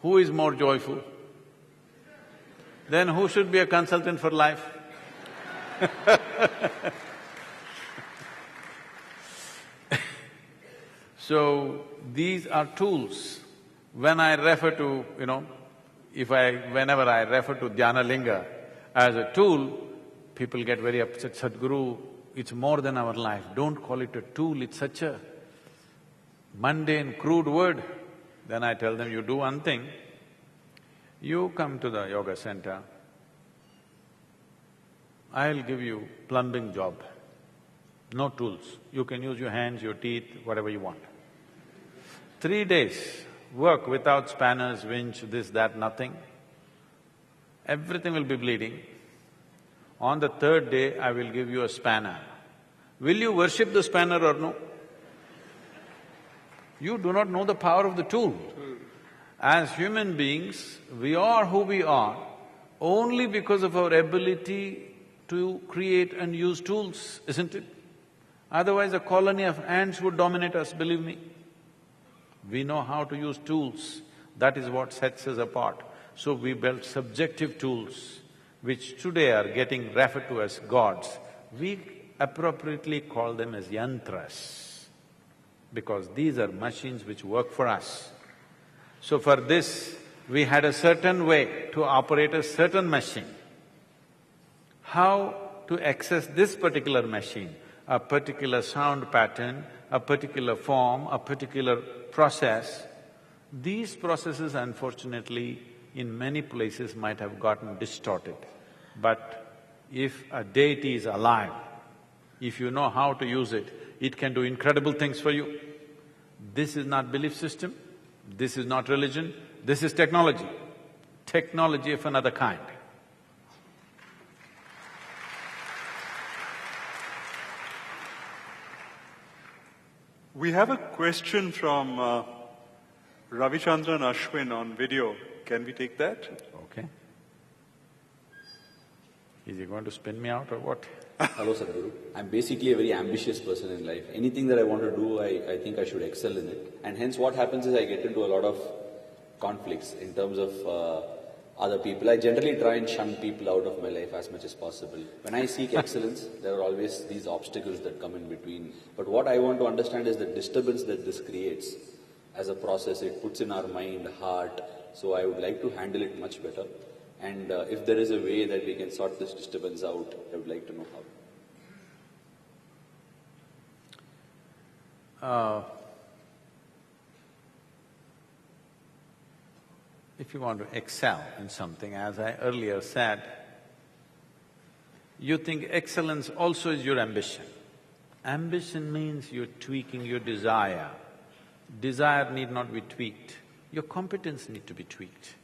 who is more joyful? Then who should be a consultant for life? So, these are tools. When I refer to, whenever I refer to Dhyana Linga as a tool, people get very upset, Sadhguru, it's more than our life, don't call it a tool, it's such a mundane, crude word. Then I tell them, you do one thing, you come to the yoga center, I'll give you plumbing job, no tools. You can use your hands, your teeth, whatever you want. 3 days, work without spanners, winch, this, that, nothing. Everything will be bleeding. On the third day, I will give you a spanner. Will you worship the spanner or no? You do not know the power of the tool. As human beings, we are who we are only because of our ability to create and use tools, isn't it? Otherwise, a colony of ants would dominate us, believe me. We know how to use tools, that is what sets us apart. So we built subjective tools, which today are getting referred to as gods. We appropriately call them as yantras, because these are machines which work for us. So for this, we had a certain way to operate a certain machine. How to access this particular machine, a particular sound pattern, a particular form, a particular process, these processes unfortunately in many places might have gotten distorted. But if a deity is alive, if you know how to use it, it can do incredible things for you. This is not belief system, this is not religion, this is technology. Technology of another kind. We have a question from Ravichandran Ashwin on video. Can we take that? Okay. Is he going to spin me out or what? Hello, Sadhguru. I'm basically a very ambitious person in life. Anything that I want to do, I think I should excel in it. And hence what happens is I get into a lot of conflicts in terms of other people. I generally try and shun people out of my life as much as possible. When I seek excellence, there are always these obstacles that come in between. But what I want to understand is the disturbance that this creates as a process. It puts in our mind, heart. So I would like to handle it much better. And if there is a way that we can sort this disturbance out, I would like to know how. If you want to excel in something, as I earlier said, you think excellence also is your ambition. Ambition means you're tweaking your desire. Desire need not be tweaked, your competence need to be tweaked.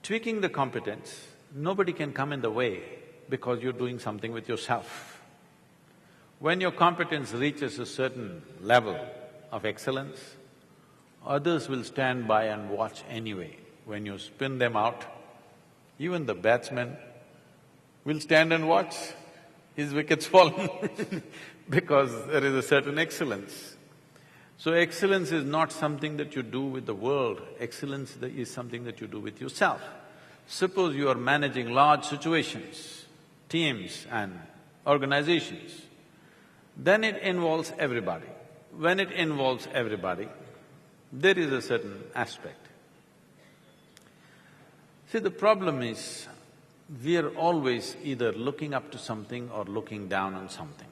Tweaking the competence, nobody can come in the way because you're doing something with yourself. When your competence reaches a certain level of excellence, others will stand by and watch anyway. When you spin them out, even the batsman will stand and watch his wickets fallen because there is a certain excellence. So excellence is not something that you do with the world, excellence is something that you do with yourself. Suppose you are managing large situations, teams and organizations, then it involves everybody. When it involves everybody, there is a certain aspect. See, the problem is, we are always either looking up to something or looking down on something.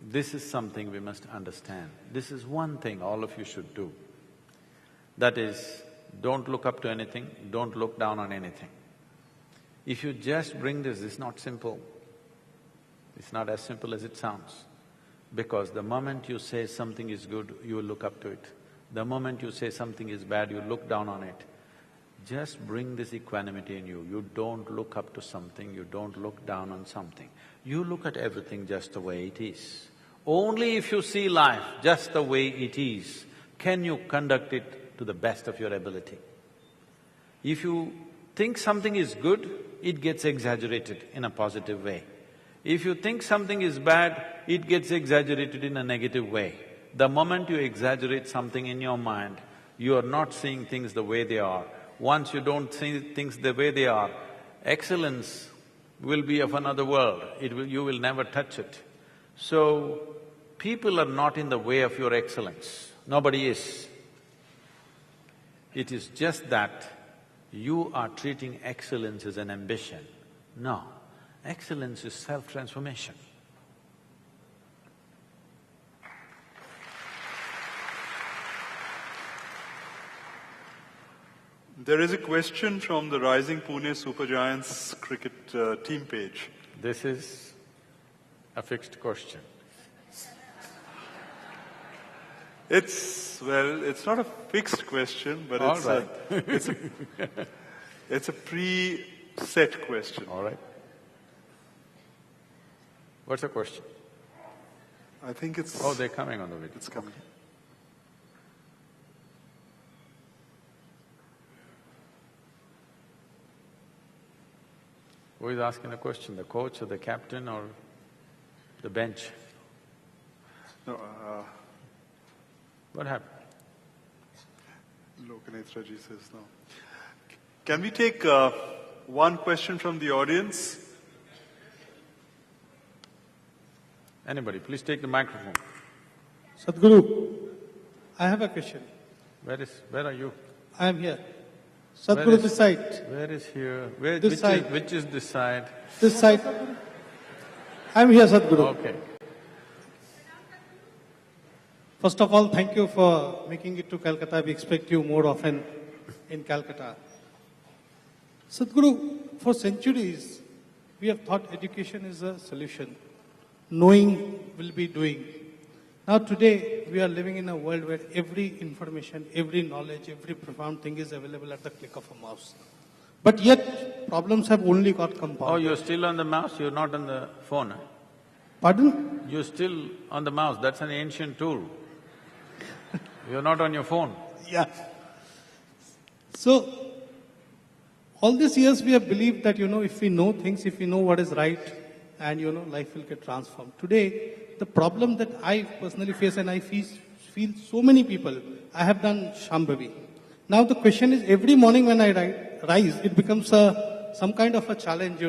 This is something we must understand. This is one thing all of you should do. That is, don't look up to anything, don't look down on anything. If you just bring this, it's not simple. It's not as simple as it sounds. Because the moment you say something is good, you will look up to it. The moment you say something is bad, you look down on it. Just bring this equanimity in you. You don't look up to something, you don't look down on something. You look at everything just the way it is. Only if you see life just the way it is, can you conduct it to the best of your ability. If you think something is good, it gets exaggerated in a positive way. If you think something is bad, it gets exaggerated in a negative way. The moment you exaggerate something in your mind, you are not seeing things the way they are. Once you don't see things the way they are, excellence will be of another world, you will never touch it. So, people are not in the way of your excellence, nobody is. It is just that you are treating excellence as an ambition. No, excellence is self-transformation. There is a question from the Rising Pune Super Giants cricket team page. This is a fixed question. It's not a fixed question, but All it's right. it's a pre-set question. All right. What's the question? I think it's... Oh, they're coming on the video. It's coming. Who is asking the question, the coach or the captain or the bench? No, What happened? Lokaneth Raji says no. Can we take one question from the audience? Anybody, please take the microphone. Sadhguru, I have a question. Where are you? I am here. Sadhguru, this side. Where is here? This side. Which is this side? This side. I am here, Sadhguru. Okay. First of all, thank you for making it to Calcutta. We expect you more often in Calcutta. Sadhguru, for centuries, we have thought education is a solution. Knowing will be doing. Now today, we are living in a world where every information, every knowledge, every profound thing is available at the click of a mouse. But yet, problems have only got compounded. Oh, you're still on the mouse, you're not on the phone, huh? Pardon? You're still on the mouse, that's an ancient tool. You're not on your phone. Yeah. So, all these years we have believed that, if we know things, if we know what is right, and, life will get transformed. Today, the problem that I personally face, and I feel so many people, I have done Shambhavi. Now the question is, every morning when I rise, it becomes some kind of a challenge,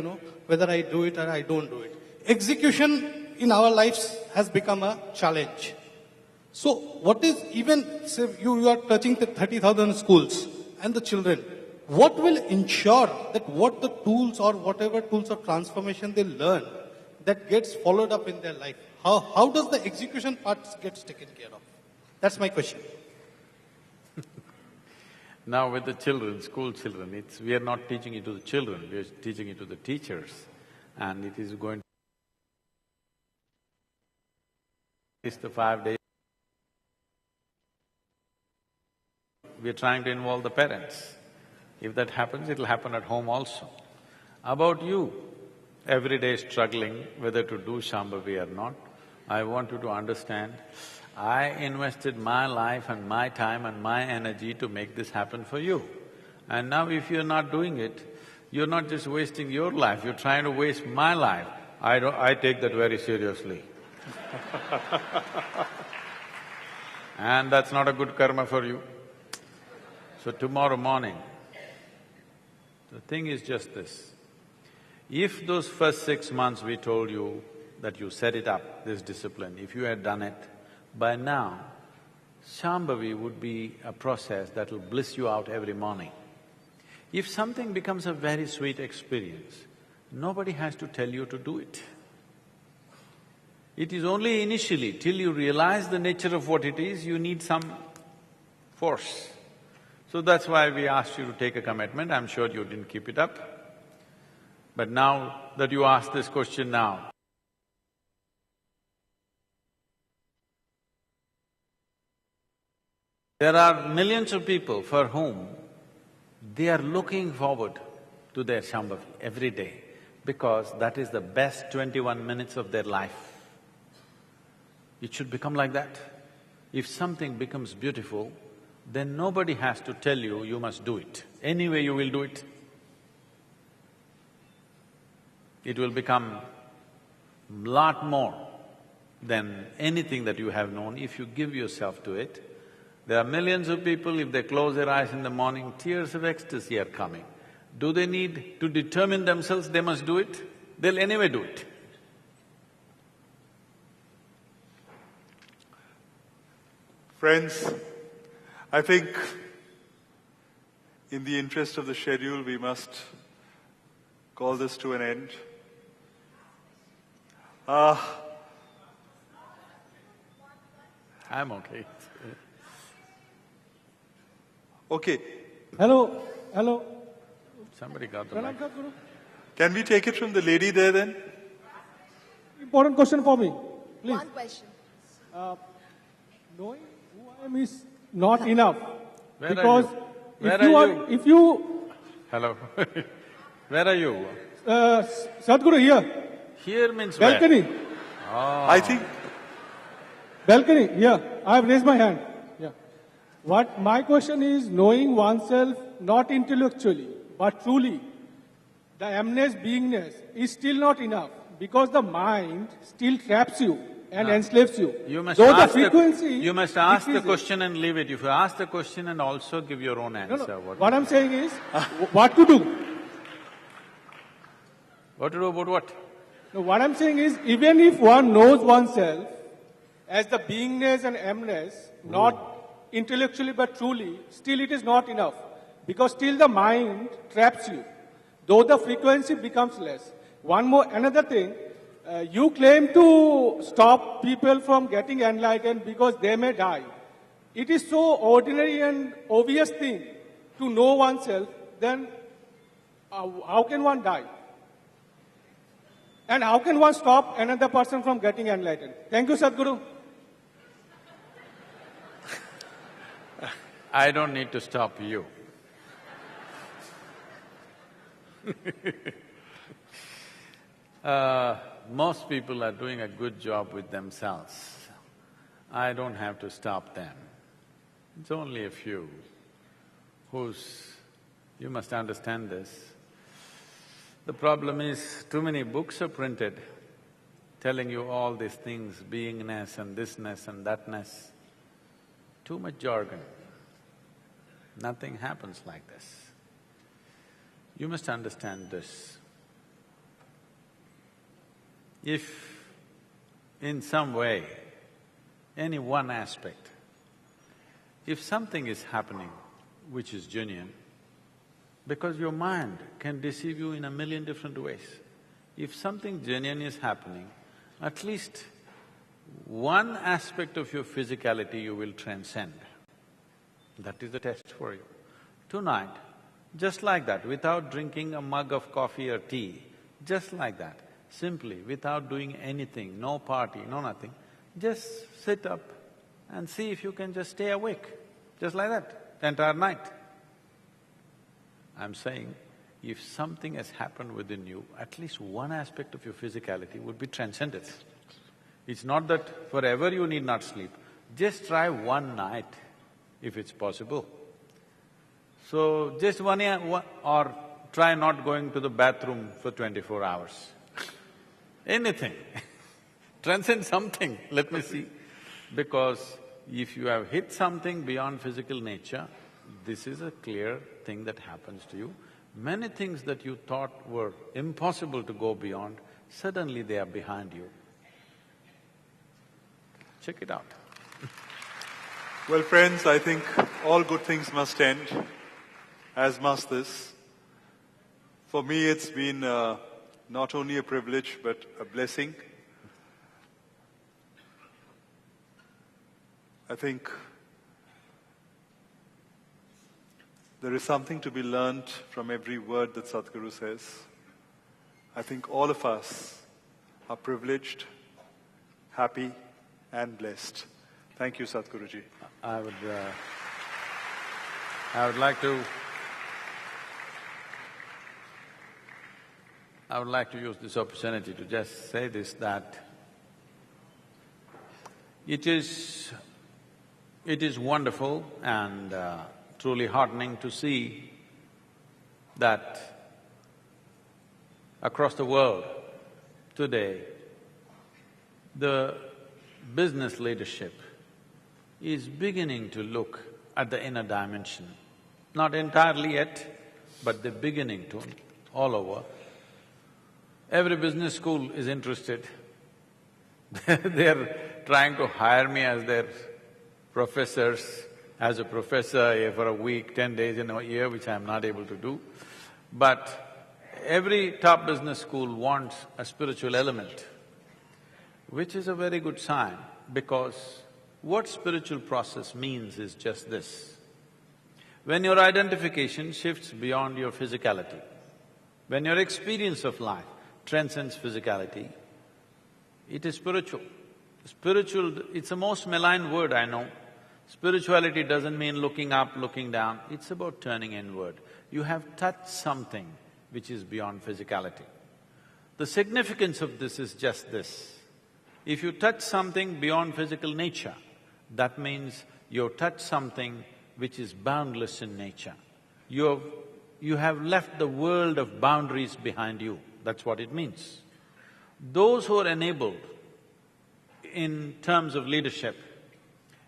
whether I do it or I don't do it. Execution in our lives has become a challenge. So what is even, say you are touching the 30,000 schools and the children, what will ensure that what the tools or whatever tools of transformation they learn, that gets followed up in their life? How does the execution part gets taken care of? That's my question. Now with the children, school children, we are not teaching it to the children, we are teaching it to the teachers. And it is going to… It's the 5 days. We are trying to involve the parents. If that happens, it'll happen at home also. About you, every day struggling whether to do Shambhavi or not, I want you to understand, I invested my life and my time and my energy to make this happen for you. And now if you're not doing it, you're not just wasting your life, you're trying to waste my life. I take that very seriously. And that's not a good karma for you. So tomorrow morning, the thing is just this. If those first 6 months we told you that you set it up, this discipline, if you had done it, by now, Shambhavi would be a process that will bliss you out every morning. If something becomes a very sweet experience, nobody has to tell you to do it. It is only initially, till you realize the nature of what it is, you need some force. So that's why we asked you to take a commitment. I'm sure you didn't keep it up. But now that you asked this question now, there are millions of people for whom they are looking forward to their Shambhavi every day because that is the best 21 minutes of their life. It should become like that. If something becomes beautiful, then nobody has to tell you, you must do it. Anyway you will do it. It will become lot more than anything that you have known if you give yourself to it. There are millions of people, if they close their eyes in the morning, tears of ecstasy are coming. Do they need to determine themselves they must do it? They'll anyway do it. Friends, I think in the interest of the schedule, we must call this to an end. I'm okay. Okay. Hello. Hello. Somebody got the mic. Sadhguru. Can we take it from the lady there then? Important question for me, please. One question. Knowing who I am is not enough. Where Because are you? Where are you? if you, Hello. Where are you? Sadhguru here, Here means balcony, where? I think balcony, here, I have raised my hand. Yeah. What my question is, knowing oneself not intellectually, but truly, the emness, beingness is still not enough because the mind still traps you and enslaves you. You must Though the ask frequency you must ask the decreases. question and leave it. If you ask the question and also give your own answer. No. What I'm saying is, what to do? What to do about what? No, what I'm saying is, even if one knows oneself as the beingness and emness, not intellectually but truly, still it is not enough. Because still the mind traps you, though the frequency becomes less. Another thing, you claim to stop people from getting enlightened because they may die. It is so ordinary and obvious thing to know oneself, then how can one die? And how can one stop another person from getting enlightened? Thank you, Sadhguru. I don't need to stop you. Most people are doing a good job with themselves. I don't have to stop them. It's only a few you must understand this. The problem is, too many books are printed telling you all these things, beingness and thisness and thatness. Too much jargon. Nothing happens like this. You must understand this. If in some way, any one aspect, if something is happening which is genuine, because your mind can deceive you in a million different ways. If something genuine is happening, at least one aspect of your physicality you will transcend. That is the test for you. Tonight, just like that, without drinking a mug of coffee or tea, just like that, simply, without doing anything, no party, no nothing, just sit up and see if you can just stay awake, just like that, the entire night. I'm saying, if something has happened within you, at least one aspect of your physicality would be transcended. It's not that forever you need not sleep. Just try one night, if it's possible. So, just one year, or try not going to the bathroom for 24 hours. Anything. Transcend something, let me see. Because if you have hit something beyond physical nature, this is a clear thing that happens to you. Many things that you thought were impossible to go beyond, suddenly they are behind you. Check it out. Well, friends, I think all good things must end, as must this. For me, it's been not only a privilege, but a blessing. I think there is something to be learned from every word that Sadhguru says. I think all of us are privileged, happy, and blessed. Thank you, Sadhguruji. I would like to use this opportunity to just say this, that it is wonderful and truly heartening to see that across the world today, the business leadership is beginning to look at the inner dimension. Not entirely yet, but they're beginning to, all over. Every business school is interested. They're trying to hire me as their professors, as a professor for a week, 10 days in a year, which I'm not able to do. But every top business school wants a spiritual element, which is a very good sign, because what spiritual process means is just this. When your identification shifts beyond your physicality, when your experience of life transcends physicality, it is spiritual. Spiritual, it's the most malign word I know. Spirituality doesn't mean looking up, looking down, it's about turning inward. You have touched something which is beyond physicality. The significance of this is just this. If you touch something beyond physical nature, that means you've touched something which is boundless in nature. You have left the world of boundaries behind you, that's what it means. Those who are enabled in terms of leadership,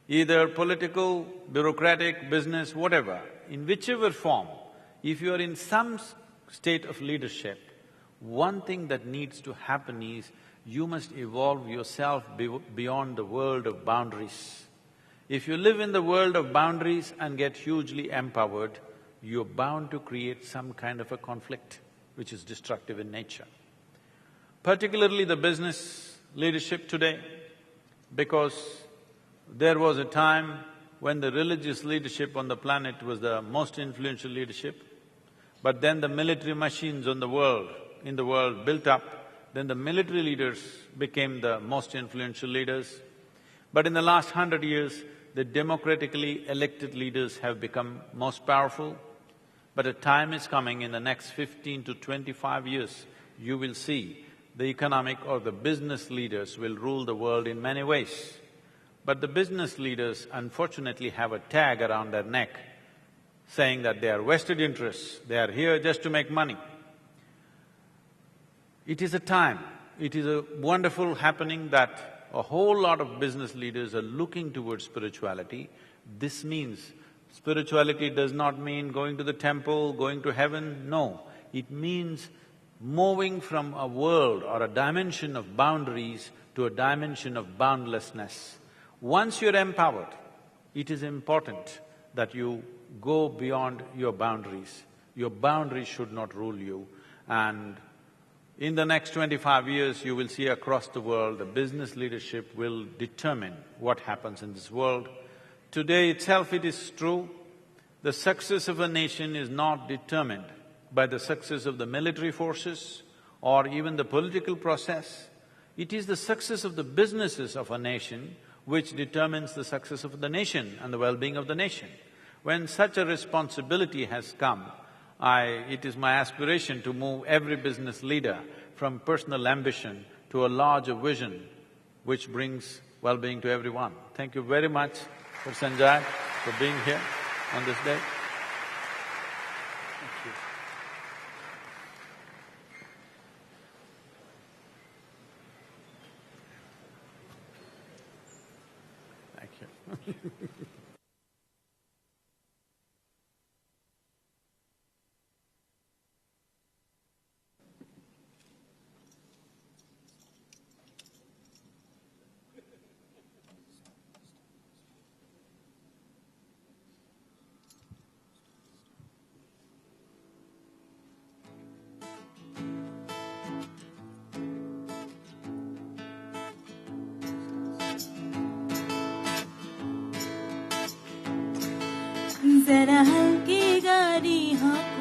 either political, bureaucratic, business, whatever, in whichever form, if you are in some state of leadership, one thing that needs to happen is you must evolve yourself beyond the world of boundaries. If you live in the world of boundaries and get hugely empowered, you're bound to create some kind of a conflict which is destructive in nature. Particularly the business leadership today, because there was a time when the religious leadership on the planet was the most influential leadership, but then the military machines in the world built up, then the military leaders became the most influential leaders. But in the last 100 years, the democratically elected leaders have become most powerful. But a time is coming in the next 15 to 25 years, you will see the economic or the business leaders will rule the world in many ways. But the business leaders unfortunately have a tag around their neck saying that they are vested interests, they are here just to make money. It is a time, it is a wonderful happening that a whole lot of business leaders are looking towards spirituality. This means spirituality does not mean going to the temple, going to heaven, no. It means moving from a world or a dimension of boundaries to a dimension of boundlessness. Once you're empowered, it is important that you go beyond your boundaries. Your boundaries should not rule you, and in the next 25 years, you will see across the world, the business leadership will determine what happens in this world. Today itself it is true, the success of a nation is not determined by the success of the military forces or even the political process. It is the success of the businesses of a nation which determines the success of the nation and the well-being of the nation. When such a responsibility has come, it is my aspiration to move every business leader from personal ambition to a larger vision which brings well-being to everyone. Thank you very much for Sanjiv, for being here on this day. Thank you. जरा हल्की गाड़ी हाँ